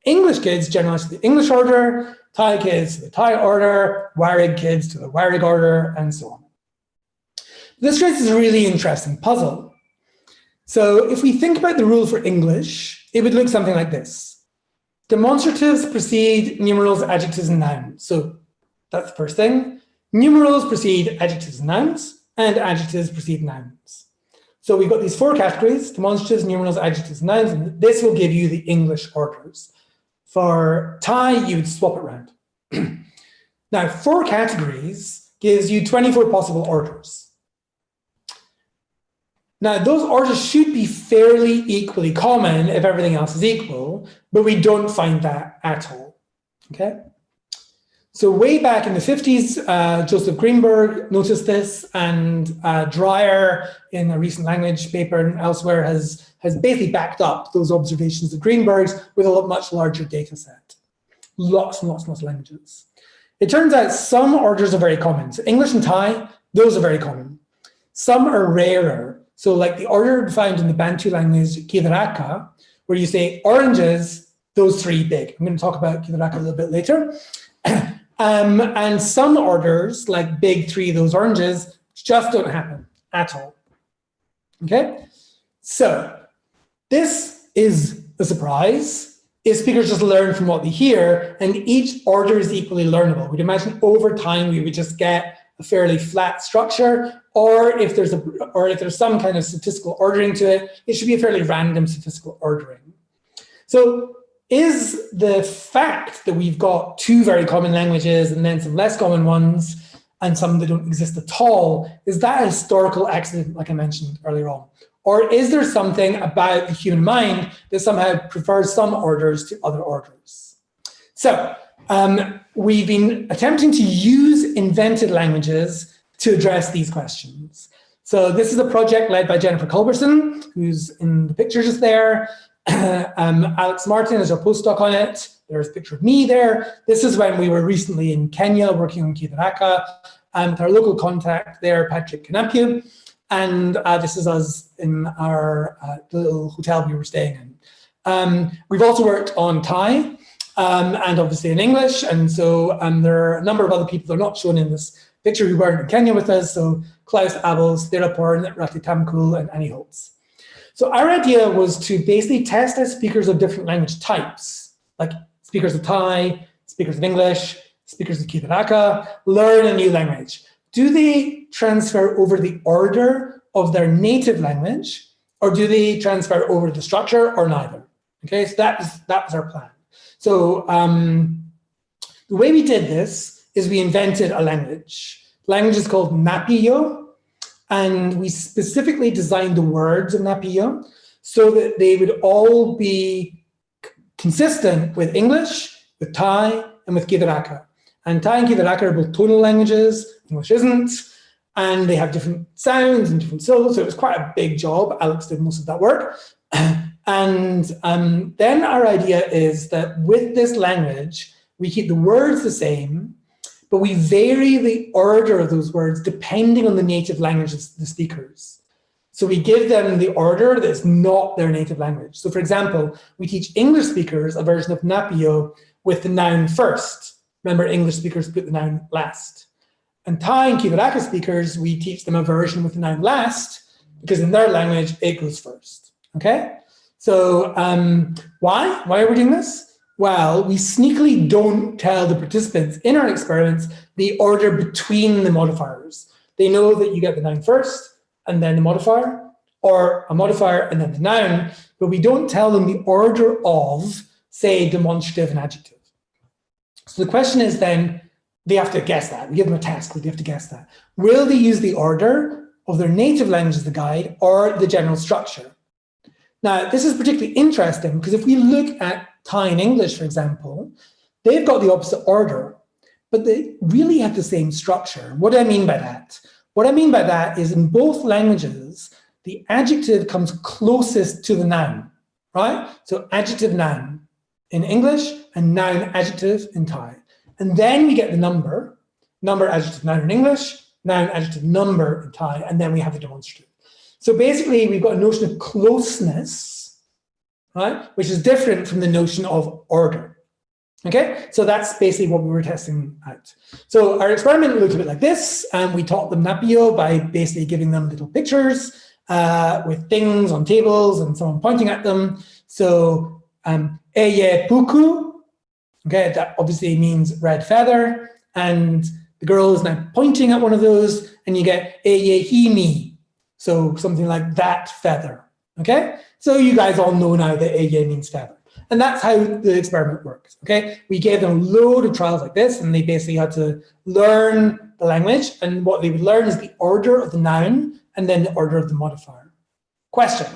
English kids generalize to the English order, Thai kids to the Thai order, Warig kids to the Warig order, and so on. This raises a really interesting puzzle. So if we think about the rule for English, it would look something like this. Demonstratives precede numerals, adjectives, and nouns. So that's the first thing. Numerals precede adjectives and nouns, and adjectives precede nouns. So we've got these four categories, demonstratives, numerals, adjectives, and nouns, and this will give you the English orders. For Thai, you would swap it around. Now, 4 categories gives you 24 possible orders. Now, those orders should be fairly equally common if everything else is equal, but we don't find that at all, okay? So way back in the 50s, Joseph Greenberg noticed this, and Dreyer in a recent language paper and elsewhere has basically backed up those observations of Greenberg's with a much larger data set. lots and lots and lots of languages. It turns out some orders are very common. So English and Thai, those are very common. Some are rarer. So like the order found in the Bantu language, Kidaraka, where you say oranges, those three big. I'm going to talk about Kidaraka a little bit later. And some orders, like big three, those oranges, just don't happen at all. Okay? So this is a surprise. Is speakers just learn from what they hear, and each order is equally learnable. We'd imagine over time we would just get a fairly flat structure, or if there's some kind of statistical ordering to it, it should be a fairly random statistical ordering. So is the fact that we've got two very common languages and then some less common ones and some that don't exist at all, is that a historical accident like I mentioned earlier on? Or is there something about the human mind that somehow prefers some orders to other orders? So we've been attempting to use invented languages to address these questions. So this is a project led by Jennifer Culberson, who's in the picture just there. Alex Martin is our postdoc on it. There's a picture of me there. This is when we were recently in Kenya working on Kidaraka with our local contact there, Patrick Nápijo. And this is us in our the little hotel we were staying in. We've also worked on Thai and obviously in English. And so there are a number of other people that are not shown in this picture who weren't in Kenya with us. So Klaus Abels, Theraporn, Rati Tamkul, and Annie Holtz. So our idea was to basically test as speakers of different language types, like speakers of Thai, speakers of English, speakers of Kidaraka, learn a new language. Do they transfer over the order of their native language, or do they transfer over the structure, or neither? Okay, so that was our plan. So the way we did this is we invented a language. The language is called Nápijo, and we specifically designed the words in Nápijo so that they would all be consistent with English, with Thai, and with Kidaraka. And Thai and Kidaraka are both tonal languages, English isn't, and they have different sounds and different syllables, so it was quite a big job. Alex did most of that work. And then our idea is that with this language, we keep the words the same, but we vary the order of those words depending on the native language of the speakers. So we give them the order that's not their native language. So for example, we teach English speakers a version of Nápijo with the noun first. Remember, English speakers put the noun last. And Thai and Kidaraka speakers, we teach them a version with the noun last, because in their language, it goes first, okay? So why are we doing this? Well, we sneakily don't tell the participants in our experiments the order between the modifiers. They know that you get the noun first, and then the modifier, or a modifier and then the noun, but we don't tell them the order of, say, demonstrative and adjective. So the question is then, they have to guess that. We give them a task, they have to guess that. Will they use the order of their native language as the guide or the general structure? Now, this is particularly interesting because if we look at Thai and English, for example, they've got the opposite order, but they really have the same structure. What do I mean by that? What I mean by that is in both languages, the adjective comes closest to the noun, right? So adjective, noun in English and noun, adjective in Thai. And then we get the number, adjective, noun in English, noun, adjective, number in Thai, and then we have the demonstrative. So basically, we've got a notion of closeness, right, which is different from the notion of order. Okay, so that's basically what we were testing out. So our experiment looked a bit like this, and we taught them Nápijo by basically giving them little pictures with things on tables and someone pointing at them. So, eye puku. Okay, that obviously means red feather, and the girl is now pointing at one of those, and you get himi, so something like that feather. Okay, so you guys all know now that means feather, and that's how the experiment works. Okay, we gave them a load of trials like this, and they basically had to learn the language, and what they would learn is the order of the noun and then the order of the modifier. Question.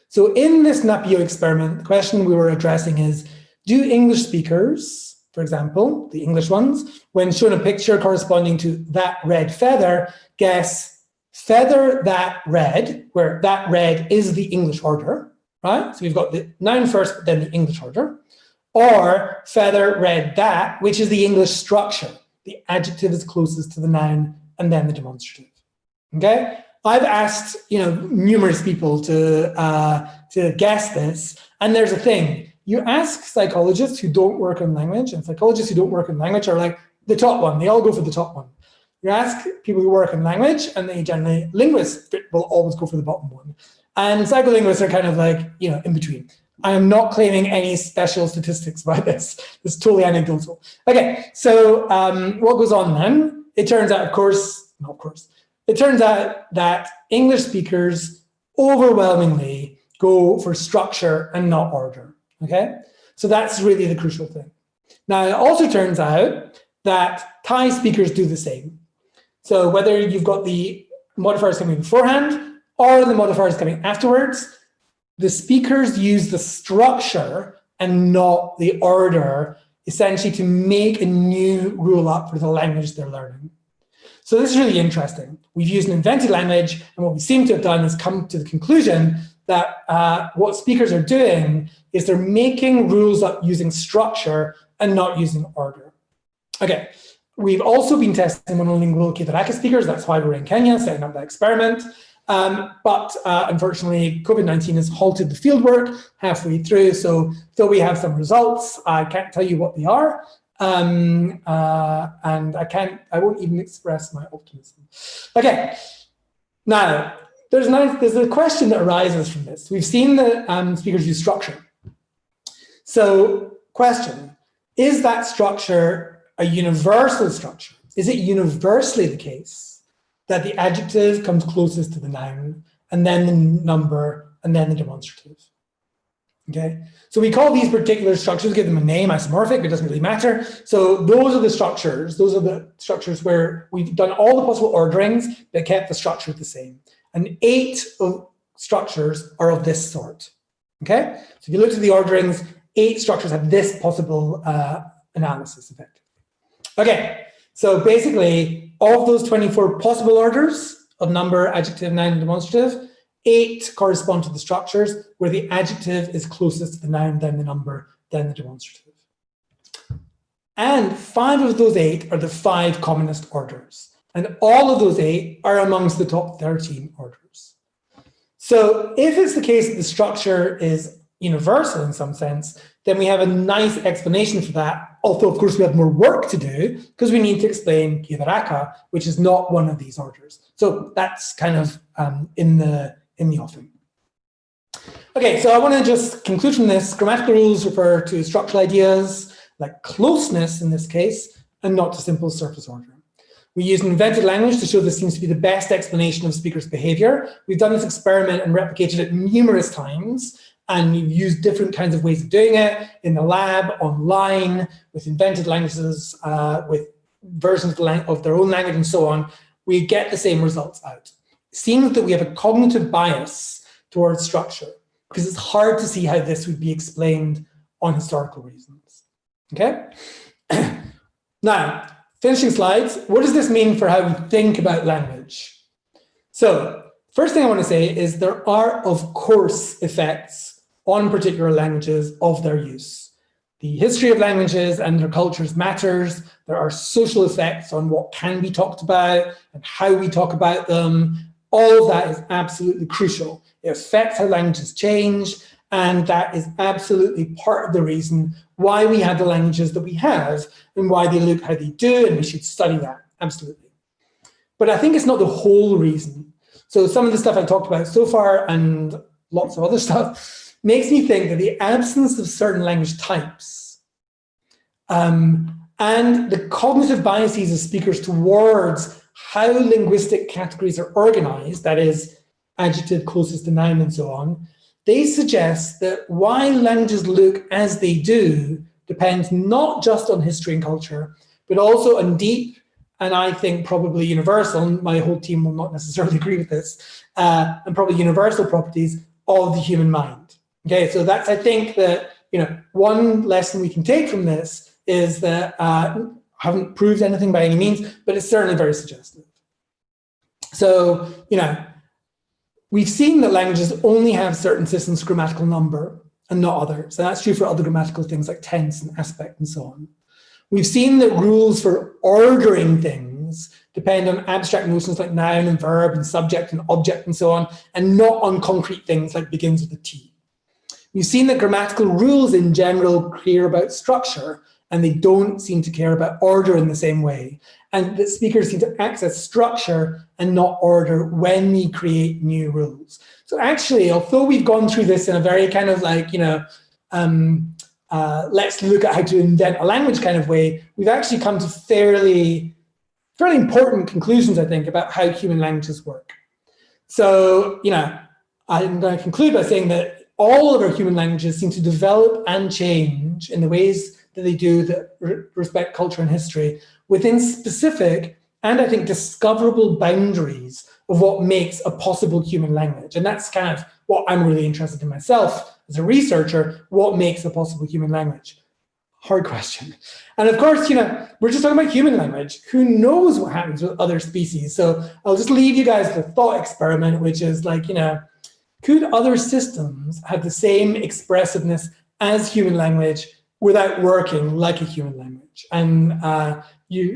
So in this Nápijo experiment, the question we were addressing is, do English speakers, for example, the English ones, when shown a picture corresponding to that red feather, guess feather that red, where that red is the English order, right? So we've got the noun first, but then the English order. or feather, read, that, which is the English structure. The adjective is closest to the noun and then the demonstrative. Okay? I've asked, numerous people to guess this, and there's a thing. You ask psychologists who don't work on language, and psychologists who don't work on language are like the top one. They all go for the top one. You ask people who work in language, and they generally, linguists will always go for the bottom one. And psycholinguists are kind of like, in between. I am not claiming any special statistics about this. It's totally anecdotal. Okay, so what goes on then? It turns out, it turns out that English speakers overwhelmingly go for structure and not order, okay? So that's really the crucial thing. Now, it also turns out that Thai speakers do the same. So whether you've got the modifiers coming beforehand or the modifiers coming afterwards, the speakers use the structure and not the order, essentially to make a new rule up for the language they're learning. So this is really interesting. We've used an invented language, and what we seem to have done is come to the conclusion that what speakers are doing is they're making rules up using structure and not using order. Okay, we've also been testing monolingual Kitaraka speakers. That's why we're in Kenya setting up that experiment. But unfortunately, COVID-19 has halted the fieldwork halfway through. So though we have some results, I can't tell you what they are. And I won't even express my optimism. Okay, now there's a question that arises from this. We've seen that speakers use structure. So question, is that structure a universal structure? Is it universally the case that the adjective comes closest to the noun, and then the number, and then the demonstrative? Okay, so we call these particular structures, give them a name, isomorphic, it doesn't really matter. So those are the structures where we've done all the possible orderings that kept the structure the same. And 8 structures are of this sort. Okay, so if you look at the orderings, 8 structures have this possible analysis effectively. Okay, so basically, of those 24 possible orders of number, adjective, noun, and demonstrative, 8 correspond to the structures where the adjective is closest to the noun, then the number, then the demonstrative. And 5 of those 8 are the 5 commonest orders. And all of those 8 are amongst the top 13 orders. So if it's the case that the structure is universal in some sense, then we have a nice explanation for that. Although, of course, we have more work to do because we need to explain Kidaraka, which is not one of these orders. So that's kind of in the offing. Okay, so I want to just conclude from this. Grammatical rules refer to structural ideas like closeness in this case, and not to simple surface order. We use an invented language to show this seems to be the best explanation of speakers' behavior. We've done this experiment and replicated it numerous times, and we've used different kinds of ways of doing it in the lab, online, with invented languages, with versions of their own language and so on. We get the same results out. It seems that we have a cognitive bias towards structure because it's hard to see how this would be explained on historical reasons. Okay? Now, finishing slides, what does this mean for how we think about language? So, first thing I want to say is there are, of course, effects on particular languages of their use. The history of languages and their cultures matters. There are social effects on what can be talked about and how we talk about them. All of that is absolutely crucial. It affects how languages change, and that is absolutely part of the reason why we have the languages that we have and why they look how they do, and we should study that, absolutely. But I think it's not the whole reason. So some of the stuff I've talked about so far and lots of other stuff makes me think that the absence of certain language types and the cognitive biases of speakers towards how linguistic categories are organized, that is, adjective closest to noun and so on, they suggest that why languages look as they do depends not just on history and culture, but also on deep, and I think probably universal, my whole team will not necessarily agree with this, and probably universal properties of the human mind. Okay, so that's, I think that, one lesson we can take from this is that, I haven't proved anything by any means, but it's certainly very suggestive. So, we've seen that languages only have certain systems of grammatical number, and not others. And that's true for other grammatical things like tense and aspect and so on. We've seen that rules for ordering things depend on abstract notions like noun and verb and subject and object and so on, and not on concrete things like begins with a T. We've seen that grammatical rules in general care about structure, and they don't seem to care about order in the same way. And that speakers seem to access structure and not order when we create new rules. So actually, although we've gone through this in a very kind of like, let's look at how to invent a language kind of way, we've actually come to fairly important conclusions, I think, about how human languages work. So, I'm going to conclude by saying that all of our human languages seem to develop and change in the ways that they do that respect culture and history within specific and, I think, discoverable boundaries of what makes a possible human language. And that's kind of what I'm really interested in myself as a researcher, what makes a possible human language? Hard question. And of course, we're just talking about human language. Who knows what happens with other species? So I'll just leave you guys with a thought experiment, which is like, could other systems have the same expressiveness as human language without working like a human language? And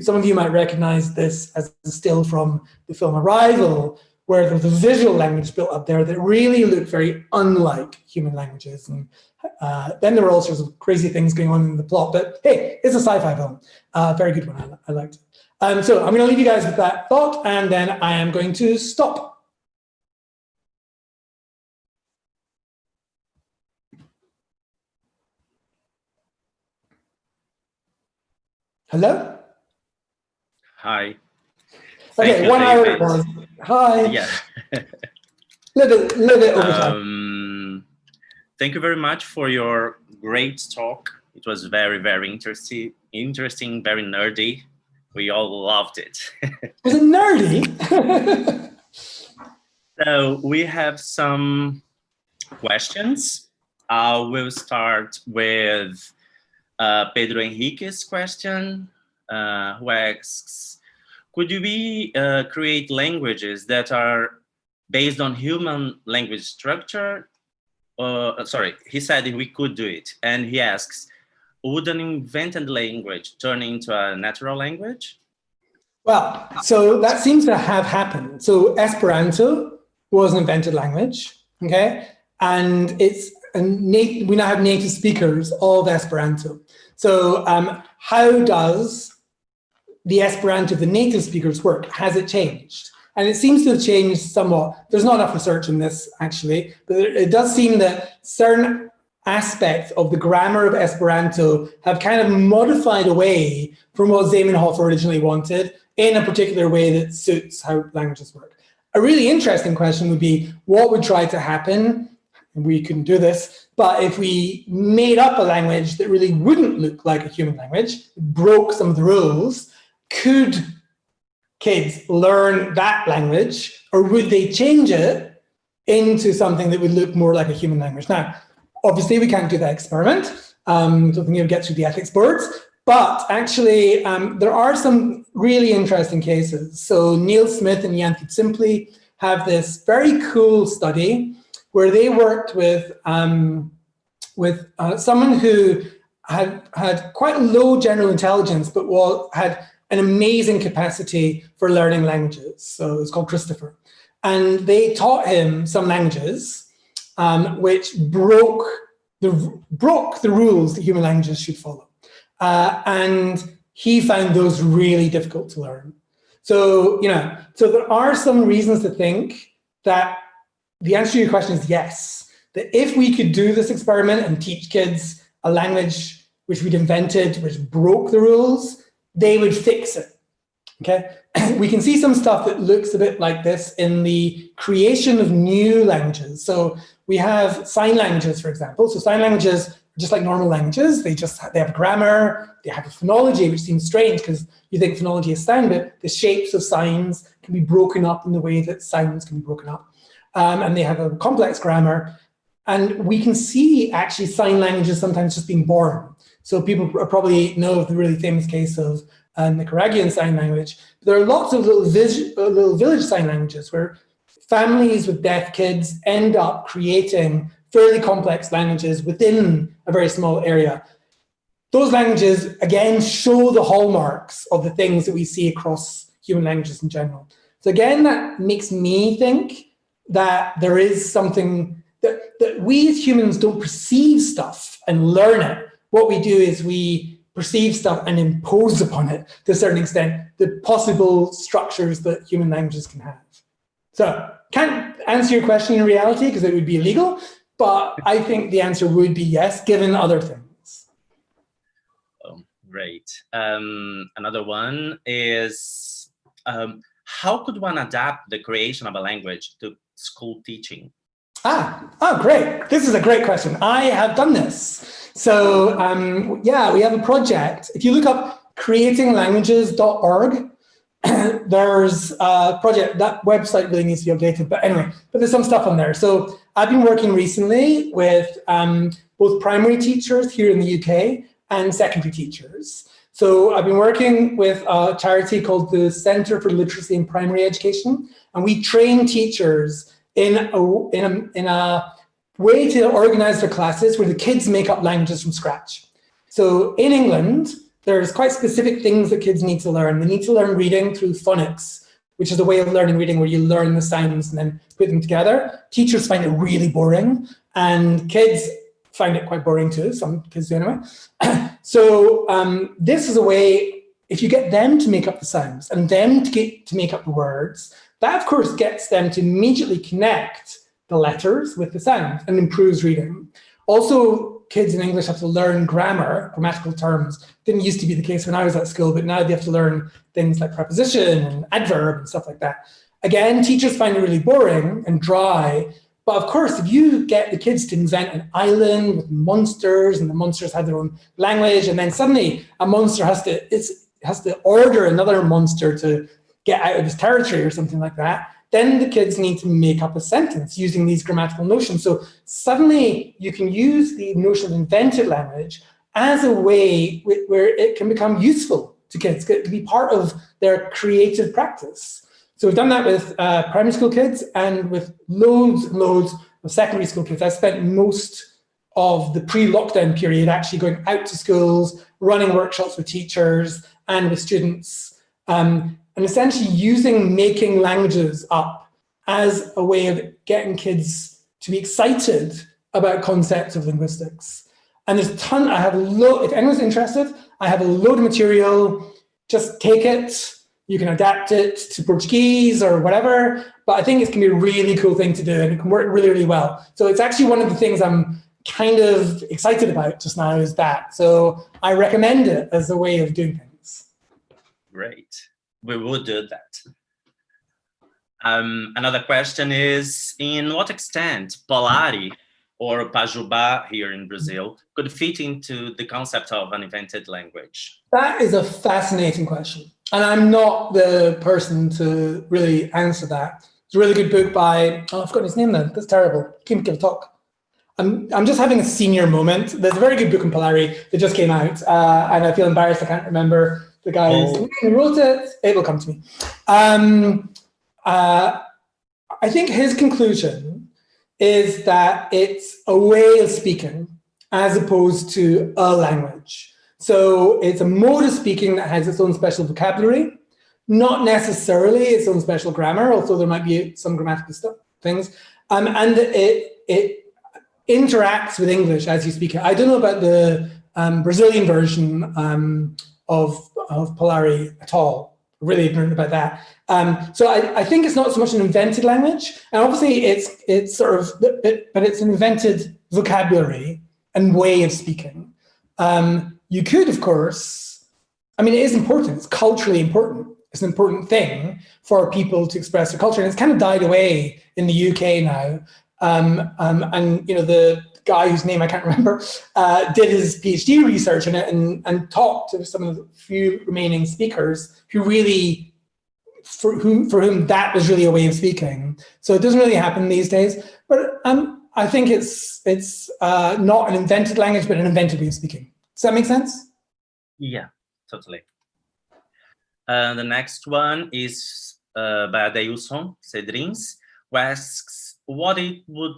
some of you might recognize this as a still from the film Arrival, where there's a visual language built up there that really looked very unlike human languages. And then there were all sorts of crazy things going on in the plot, but hey, it's a sci-fi film. Very good one, I liked it. So I'm gonna leave you guys with that thought, and then I am going to stop. Hello? Hi. Okay, 1 hour it was. Hi. Yeah. little bit over time. Thank you very much for your great talk. It was very, very interesting, very nerdy. We all loved it. Was it nerdy? So we have some questions. We'll start with Pedro Henrique's question, who asks, could we create languages that are based on human language structure? Sorry, he said we could do it. And he asks, would an invented language turn into a natural language? Well, so that seems to have happened. So Esperanto was an invented language, okay? And it's we now have native speakers of Esperanto. So how does the Esperanto of the native speakers work? Has it changed? And it seems to have changed somewhat. There's not enough research in this, actually, but it does seem that certain aspects of the grammar of Esperanto have kind of modified away from what Zamenhof originally wanted in a particular way that suits how languages work. A really interesting question would be, what would try to happen? And we couldn't do this, but if we made up a language that really wouldn't look like a human language, broke some of the rules, could kids learn that language, or would they change it into something that would look more like a human language? Now, obviously we can't do that experiment. Don't think you'll get through the ethics boards, but actually there are some really interesting cases. So Neil Smith and Yanthi Simply have this very cool study where they worked with someone who had quite low general intelligence, but had an amazing capacity for learning languages. So it's called Christopher. And they taught him some languages which broke the rules that human languages should follow. And he found those really difficult to learn. So, so there are some reasons to think that the answer to your question is yes, that if we could do this experiment and teach kids a language which we'd invented, which broke the rules, they would fix it, okay? We can see some stuff that looks a bit like this in the creation of new languages. So we have sign languages, for example. So sign languages are just like normal languages. They have grammar, they have a phonology, which seems strange because you think phonology is sound, but the shapes of signs can be broken up in the way that sounds can be broken up. And they have a complex grammar. And we can see actually sign languages sometimes just being born. So people probably know of the really famous case of Nicaraguan sign language. But there are lots of little village sign languages where families with deaf kids end up creating fairly complex languages within a very small area. Those languages, again, show the hallmarks of the things that we see across human languages in general. So again, that makes me think that there is something that we as humans don't perceive stuff and learn it. What we do is we perceive stuff and impose upon it, to a certain extent, the possible structures that human languages can have. So, can't answer your question in reality because it would be illegal, but I think the answer would be yes, given other things. Oh, great. Another one is, how could one adapt the creation of a language to school teaching? Great. This is a great question. I have done this. So yeah, we have a project. If you look up creatinglanguages.org, there's a project. That website really needs to be updated. But anyway, there's some stuff on there. So I've been working recently with both primary teachers here in the UK and secondary teachers. So I've been working with a charity called the Centre for Literacy in Primary Education, and we train teachers in a way to organize their classes where the kids make up languages from scratch. So in England, there's quite specific things that kids need to learn. They need to learn reading through phonics, which is a way of learning reading where you learn the sounds and then put them together. Teachers find it really boring, and kids find it quite boring too, some kids do anyway. So this is a way, if you get them to make up the sounds and them to make up the words, that of course gets them to immediately connect the letters with the sound and improves reading. Also, kids in English have to learn grammar, grammatical terms. Didn't used to be the case when I was at school, but now they have to learn things like preposition and adverb and stuff like that. Again, teachers find it really boring and dry. But of course, if you get the kids to invent an island with monsters, and the monsters have their own language, and then suddenly a monster has to order another monster to get out of his territory or something like that, then the kids need to make up a sentence using these grammatical notions. So suddenly you can use the notion of invented language as a way where it can become useful to kids, to be part of their creative practice. So we've done that with primary school kids and with loads and loads of secondary school kids. I spent most of the pre-lockdown period actually going out to schools, running workshops with teachers and with students, and essentially making languages up as a way of getting kids to be excited about concepts of linguistics. And there's a ton, if anyone's interested, I have a load of material, just take it, you can adapt it to Portuguese or whatever, but I think it's gonna be a really cool thing to do and it can work really, really well. So it's actually one of the things I'm kind of excited about just now is that. So I recommend it as a way of doing things. Great. We will do that. Another question is, in what extent Polari or Pajubá here in Brazil could fit into the concept of an invented language? That is a fascinating question. And I'm not the person to really answer that. It's a really good book by, I've forgotten his name then, that's terrible. Can't give a talk. I'm just having a senior moment. There's a very good book on Polari that just came out, and I feel embarrassed I can't remember the guy who wrote it. It will come to me. I think his conclusion is that it's a way of speaking as opposed to a language. So it's a mode of speaking that has its own special vocabulary, not necessarily its own special grammar, although there might be some grammatical things, and it interacts with English as you speak it. I don't know about the Brazilian version of Polari at all. Really ignorant about that. So I think it's not so much an invented language, and obviously it's sort of, but it's an invented vocabulary and way of speaking. You could, of course, I mean, it is important. It's culturally important. It's an important thing for people to express their culture, and it's kind of died away in the UK now. And you know, the guy whose name I can't remember did his PhD research in it and talked to some of the few remaining speakers who really, for whom that was really a way of speaking. So it doesn't really happen these days. But I think it's not an invented language, but an invented way of speaking. Does that make sense? Yeah, totally. The next one is by Adeilson Cedrins, who asks what it would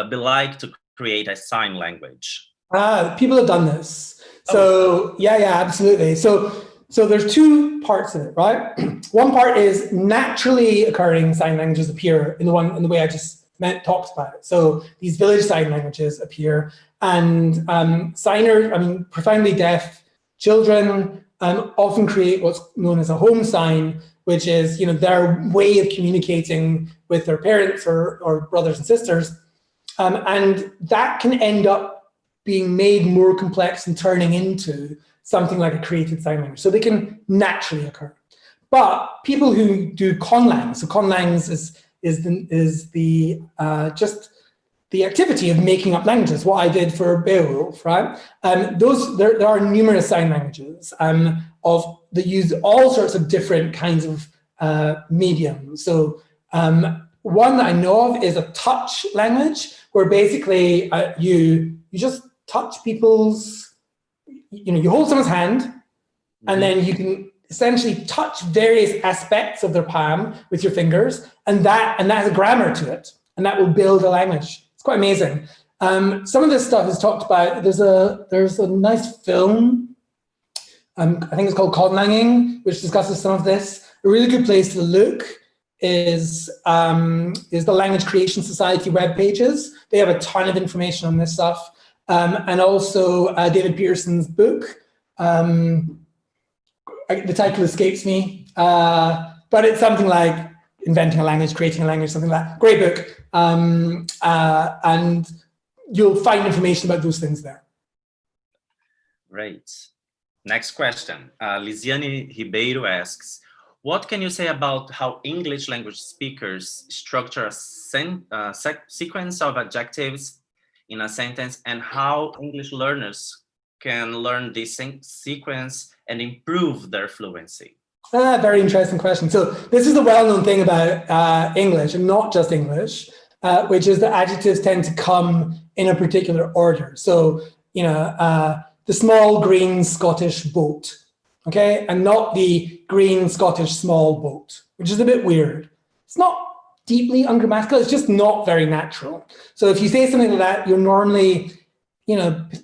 be like to create a sign language? People have done this. So yeah, absolutely. So there's two parts of it, right? One part is naturally occurring sign languages appear in the way I just talked about it. So these village sign languages appear, and signers, profoundly deaf children often create what's known as a home sign, which is their way of communicating with their parents or brothers and sisters, and that can end up being made more complex and turning into something like a created sign language. So they can naturally occur. But people who do conlangs, so conlangs is the activity of making up languages, what I did for Beowulf, right? There are numerous sign languages that use all sorts of different kinds of mediums. So one that I know of is a touch language, where basically you just touch people's, you hold someone's hand, and then you can essentially touch various aspects of their palm with your fingers, and that has a grammar to it, and that will build a language. It's quite amazing. Some of this stuff is talked about. There's a nice film, I think it's called Conlanging, which discusses some of this. A really good place to look is the Language Creation Society web pages. They have a ton of information on this stuff. And also David Peterson's book. The title escapes me, but it's something like Inventing a Language, Creating a Language, something like that. Great book. And you'll find information about those things there. Great. Next question. Lisiane Ribeiro asks, what can you say about how English language speakers structure a sequence of adjectives in a sentence, and how English learners can learn this sequence and improve their fluency? Very interesting question. So this is the well-known thing about English, and not just English, which is that adjectives tend to come in a particular order. So, the small green Scottish boat, okay? And not the green Scottish small boat, which is a bit weird. It's not deeply ungrammatical, it's just not very natural. So if you say something like that, you're normally,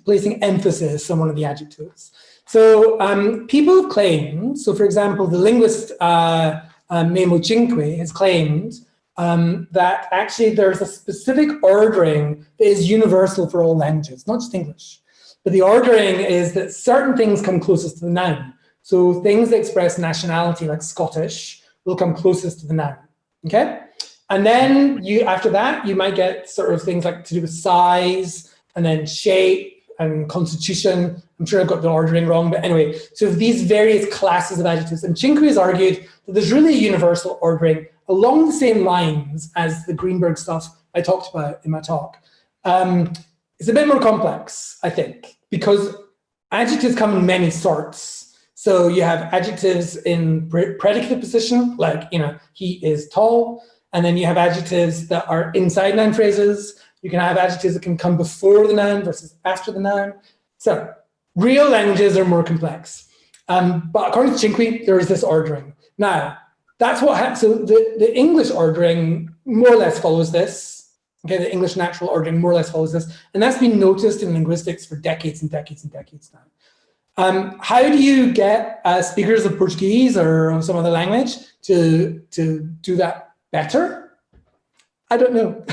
placing emphasis on one of the adjectives. So people have claimed, so for example, the linguist Memo Cinque has claimed that actually there's a specific ordering that is universal for all languages, not just English. But the ordering is that certain things come closest to the noun. So things that express nationality, like Scottish, will come closest to the noun, okay? And then after that, you might get sort of things like to do with size, and then shape and constitution. I'm sure I've got the ordering wrong, but anyway, so these various classes of adjectives. And Cinque has argued that there's really a universal ordering along the same lines as the Greenberg stuff I talked about in my talk. It's a bit more complex, I think, because adjectives come in many sorts. So you have adjectives in predicative position, like, he is tall. And then you have adjectives that are inside noun phrases. You can have adjectives that can come before the noun versus after the noun. So real languages are more complex. But according to Cinque, there is this ordering. Now, that's what happens. So the English ordering more or less follows this. Okay, the English natural ordering more or less follows this. And that's been noticed in linguistics for decades and decades and decades now. How do you get speakers of Portuguese or some other language to do that better? I don't know.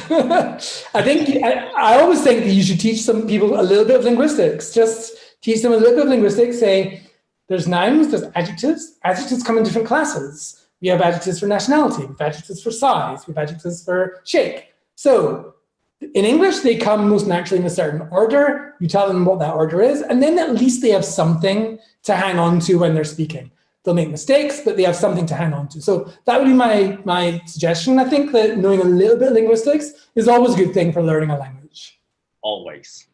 I always think that you should teach some people a little bit of linguistics. Just teach them a little bit of linguistics. Say, there's nouns, there's adjectives. Adjectives come in different classes. We have adjectives for nationality, we have adjectives for size, we have adjectives for shape. So in English, they come most naturally in a certain order. You tell them what that order is, and then at least they have something to hang on to when they're speaking. They'll make mistakes, but they have something to hang on to. So that would be my suggestion. I think that knowing a little bit of linguistics is always a good thing for learning a language. Always.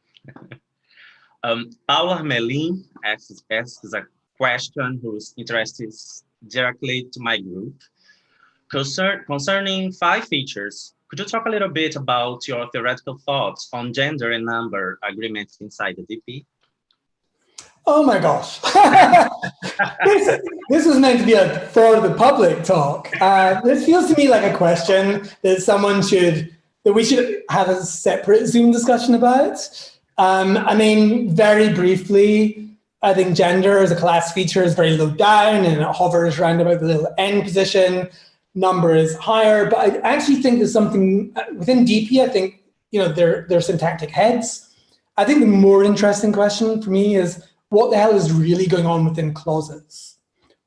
Paula Hermelin asks a question whose interest is directly to my group. Concerning 5 features, could you talk a little bit about your theoretical thoughts on gender and number agreements inside the DP? Oh my gosh. This was meant to be a for the public talk. This feels to me like a question that someone should that we should have a separate Zoom discussion about. I mean, very briefly, I think gender as a class feature is very low down and it hovers around about the little N position. Number is higher, but I actually think there's something within DP. I think, you know, they're syntactic heads. I think the more interesting question for me is what the hell is really going on within clauses?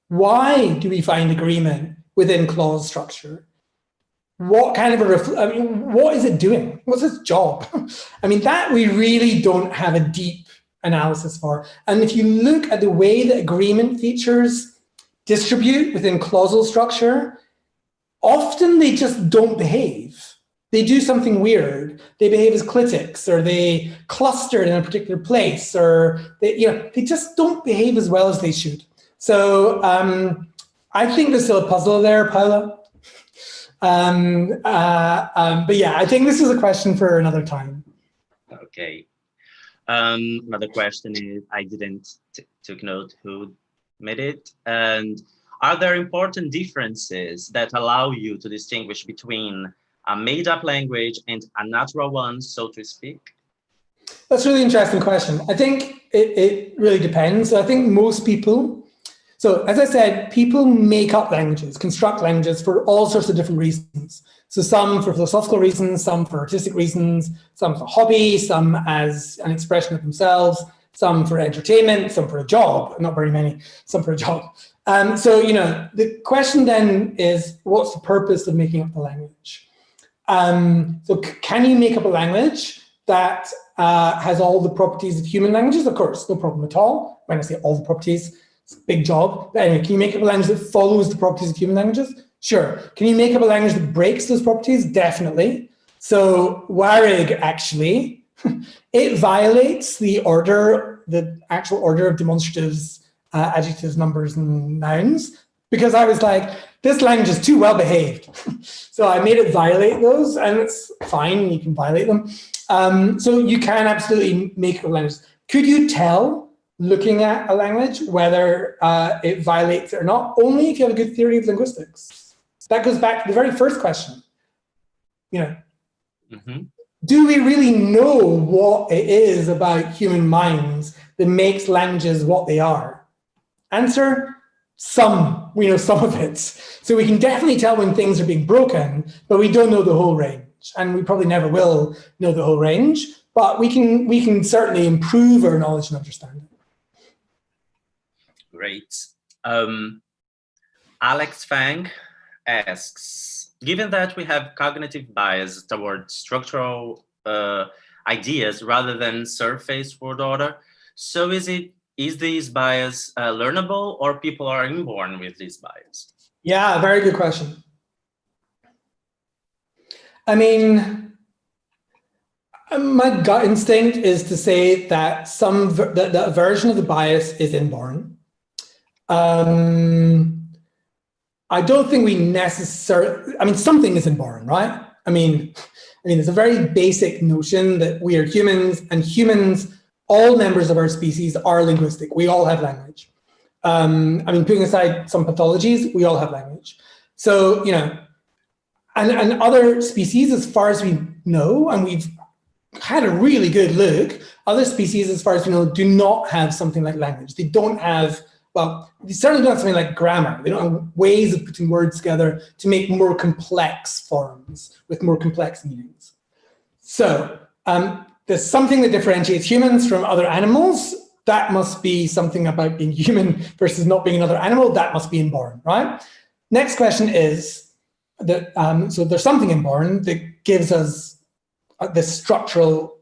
Why do we find agreement within clause structure? What kind of what is it doing? What's its job? I mean, that we really don't have a deep analysis for. And if you look at the way that agreement features distribute within clausal structure, often they just don't behave. They do something weird. They behave as clitics, or they cluster in a particular place, or they just don't behave as well as they should. So I think there's still a puzzle there, Paula. But yeah, I think this is a question for another time. Okay. Another question is, I didn't took note who made it. And are there important differences that allow you to distinguish between a made-up language and a natural one, so to speak? That's a really interesting question. I think it really depends. I think most people, so as I said, people make up languages, construct languages for all sorts of different reasons. So some for philosophical reasons, some for artistic reasons, some for hobby, some as an expression of themselves, some for entertainment, some for a job, not very many, some for a job. So, you know, the question then is, what's the purpose of making up the language? So can you make up a language that has all the properties of human languages? Of course, no problem at all. When I say all the properties, it's a big job. But anyway, can you make up a language that follows the properties of human languages? Sure. Can you make up a language that breaks those properties? Definitely. So Warig actually, it violates the order, the actual order of demonstratives, adjectives, numbers, and nouns, because I was like, this language is too well behaved. So I made it violate those, and it's fine, you can violate them. So you can absolutely make a language. Could you tell, looking at a language, whether it violates it or not? Only if you have a good theory of linguistics. That goes back to the very first question. You know, do we really know what it is about human minds that makes languages what they are? Answer, some. We know some of it. So we can definitely tell when things are being broken, but we don't know the whole range. And we probably never will know the whole range, but we can certainly improve our knowledge and understanding. Great. Alex Fang asks, given that we have cognitive bias toward structural ideas rather than surface word order, so is this bias learnable, or people are inborn with this bias? Yeah, very good question. I mean, my gut instinct is to say that that a version of the bias is inborn. I don't think we necessarily, I mean, something is inborn, right? I mean, it's a very basic notion that we are humans, and humans, all members of our species, are linguistic. We all have language. I mean, putting aside some pathologies, we all have language. So, you know, and other species, as far as we know, and we've had a really good look, other species, as far as we know, do not have something like language. They don't have, well, they certainly don't have something like grammar. They don't have ways of putting words together to make more complex forms with more complex meanings. So there's something that differentiates humans from other animals. That must be something about being human versus not being another animal. That must be inborn, right? Next question is that, so there's something inborn that gives us the structural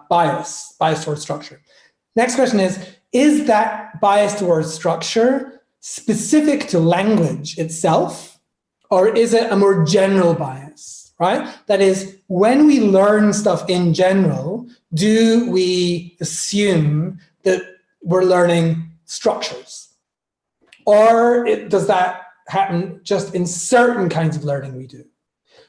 bias towards structure. Next question is that bias towards structure specific to language itself, or is it a more general bias, right? That is, when we learn stuff in general, do we assume that we're learning structures? Or does that happen just in certain kinds of learning we do?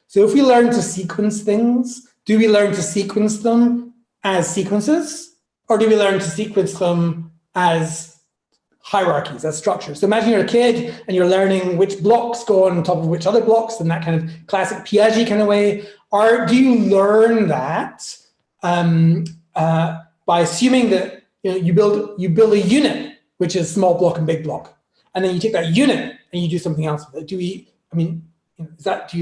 So if we learn to sequence things, do we learn to sequence them as sequences? Or do we learn to sequence them as hierarchies, that's structure. So imagine you're a kid and you're learning which blocks go on top of which other blocks in that kind of classic Piaget kind of way. Or do you learn that by assuming that you build a unit, which is small block and big block, and then you take that unit and you do something else with it? Do you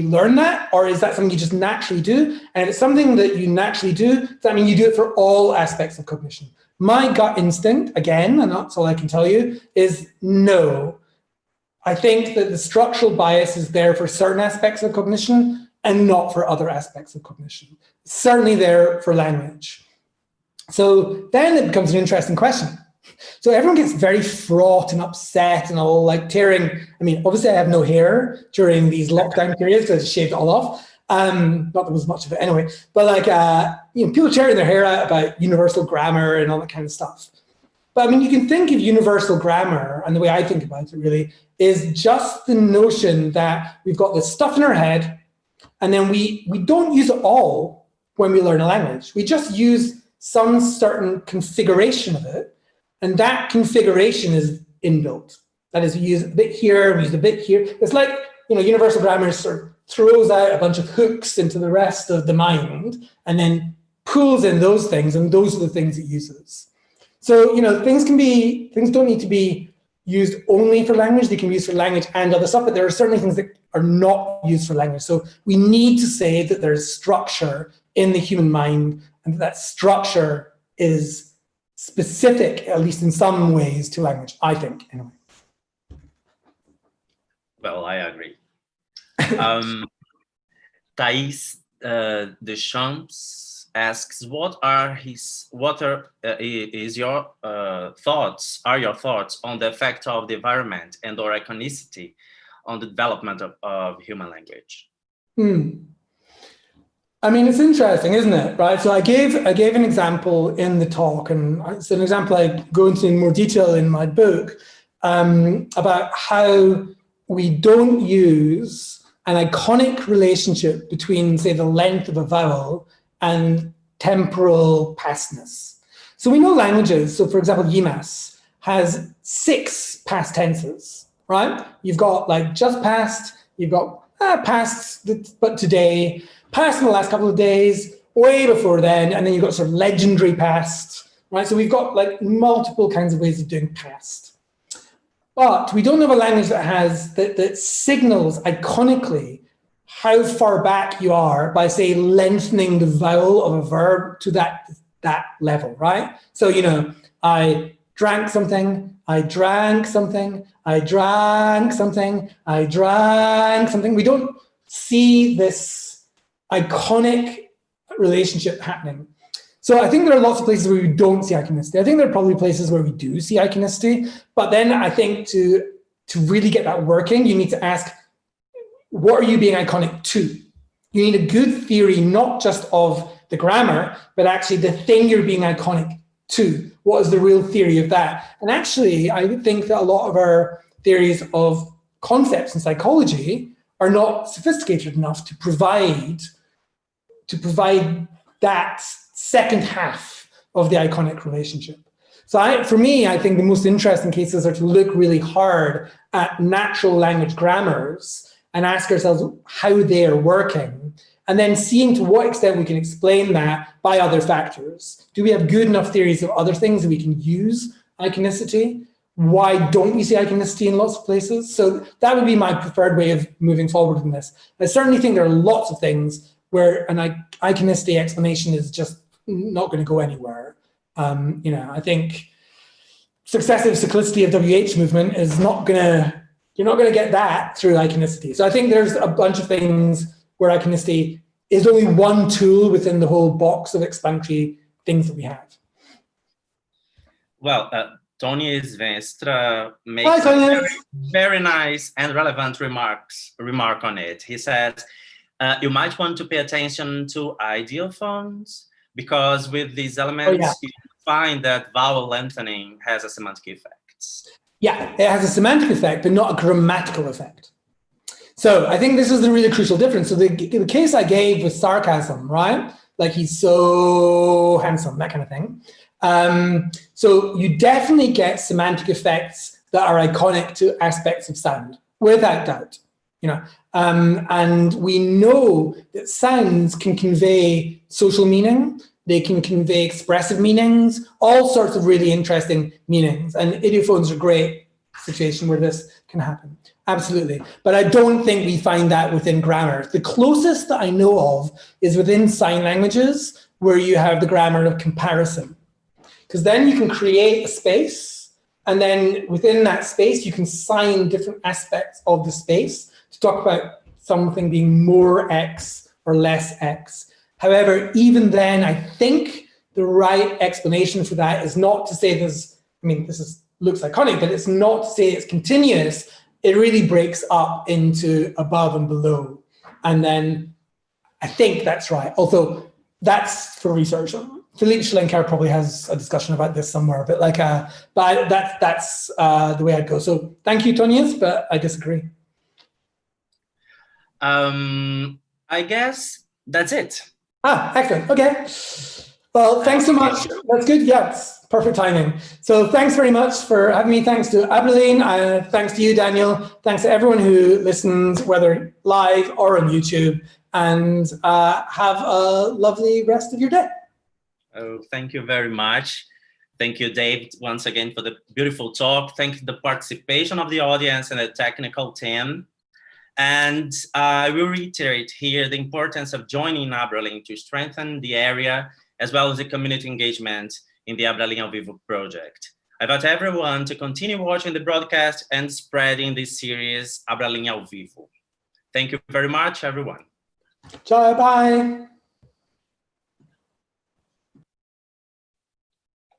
learn that, or is that something you just naturally do? And if it's something that you naturally do, does that mean you do it for all aspects of cognition? My gut instinct, again, and that's all I can tell you, is no. I think that the structural bias is there for certain aspects of cognition and not for other aspects of cognition. It's certainly there for language. So then it becomes an interesting question. So everyone gets very fraught and upset and all like tearing. I mean, obviously I have no hair during these lockdown periods because I just shaved it all off. Not that there was much of it anyway, but like, people tearing their hair out about universal grammar and all that kind of stuff. But I mean, you can think of universal grammar, and the way I think about it really is just the notion that we've got this stuff in our head, and then we don't use it all when we learn a language. We just use some certain configuration of it, and that configuration is inbuilt. That is, we use a bit here, we use a bit here. It's like, universal grammar sort of throws out a bunch of hooks into the rest of the mind and then pulls in those things, and those are the things it uses. So, things don't need to be used only for language. They can be used for language and other stuff, but there are certainly things that are not used for language. So we need to say that there's structure in the human mind, and that structure is specific, at least in some ways, to language, I think, anyway. Well, I agree. Thais Deschamps asks, what are your thoughts on the effect of the environment and or iconicity on the development of human language? I mean, it's interesting, isn't it? Right. So I gave an example in the talk, and it's an example I go into in more detail in my book, about how we don't use an iconic relationship between, say, the length of a vowel and temporal pastness. So we know languages. So for example, Yimas has 6 past tenses, right? You've got like just past, you've got past, but today, past in the last couple of days, way before then, and then you've got sort of legendary past, right? So we've got like multiple kinds of ways of doing past. But we don't have a language that has, that signals iconically how far back you are by, say, lengthening the vowel of a verb to that level, right? So, I drank something, I drank something, I drank something, I drank something. We don't see this iconic relationship happening. So I think there are lots of places where we don't see iconicity. I think there are probably places where we do see iconicity, but then I think to really get that working, you need to ask, what are you being iconic to? You need a good theory, not just of the grammar, but actually the thing you're being iconic to. What is the real theory of that? And actually, I would think that a lot of our theories of concepts in psychology are not sophisticated enough to provide that second half of the iconic relationship. So for me, I think the most interesting cases are to look really hard at natural language grammars and ask ourselves how they are working, and then seeing to what extent we can explain that by other factors. Do we have good enough theories of other things that we can use iconicity? Why don't we see iconicity in lots of places? So that would be my preferred way of moving forward in this. I certainly think there are lots of things where an iconicity explanation is just not going to go anywhere. I think successive cyclicity of WH movement is you're not going to get that through iconicity. So I think there's a bunch of things where iconicity is only one tool within the whole box of explanatory things that we have. Well, Tony Svenstra makes a very nice and relevant remark on it. He says, you might want to pay attention to ideophones, because with these elements, you find that vowel lengthening has a semantic effect. Yeah, it has a semantic effect, but not a grammatical effect. So I think this is the really crucial difference. So the case I gave with sarcasm, right? Like he's so handsome, that kind of thing. So you definitely get semantic effects that are iconic to aspects of sound, without doubt. And we know that sounds can convey social meaning, they can convey expressive meanings, all sorts of really interesting meanings. And ideophones are a great situation where this can happen. Absolutely. But I don't think we find that within grammar. The closest that I know of is within sign languages, where you have the grammar of comparison. Because then you can create a space, and then within that space, you can sign different aspects of the space to talk about something being more X or less X. However, even then, I think the right explanation for that is not to say this looks iconic, but it's not to say it's continuous. It really breaks up into above and below. And then I think that's right. Although that's for research. Philippe Schlenker probably has a discussion about this somewhere, but that's the way I'd go. So thank you, Tonias, but I disagree. I guess that's it. Excellent. Okay. Well, thanks so much. That's good. Yeah, it's perfect timing. So thanks very much for having me. Thanks to Abralin. Thanks to you, Daniel. Thanks to everyone who listens, whether live or on YouTube. And have a lovely rest of your day. Oh, thank you very much. Thank you, Dave, once again for the beautiful talk. Thank you for the participation of the audience and the technical team. And I will reiterate here the importance of joining Abralin to strengthen the area as well as the community engagement in the Abralin ao Vivo project. I invite everyone to continue watching the broadcast and spreading this series Abralin ao Vivo. Thank you very much, everyone. Ciao, bye.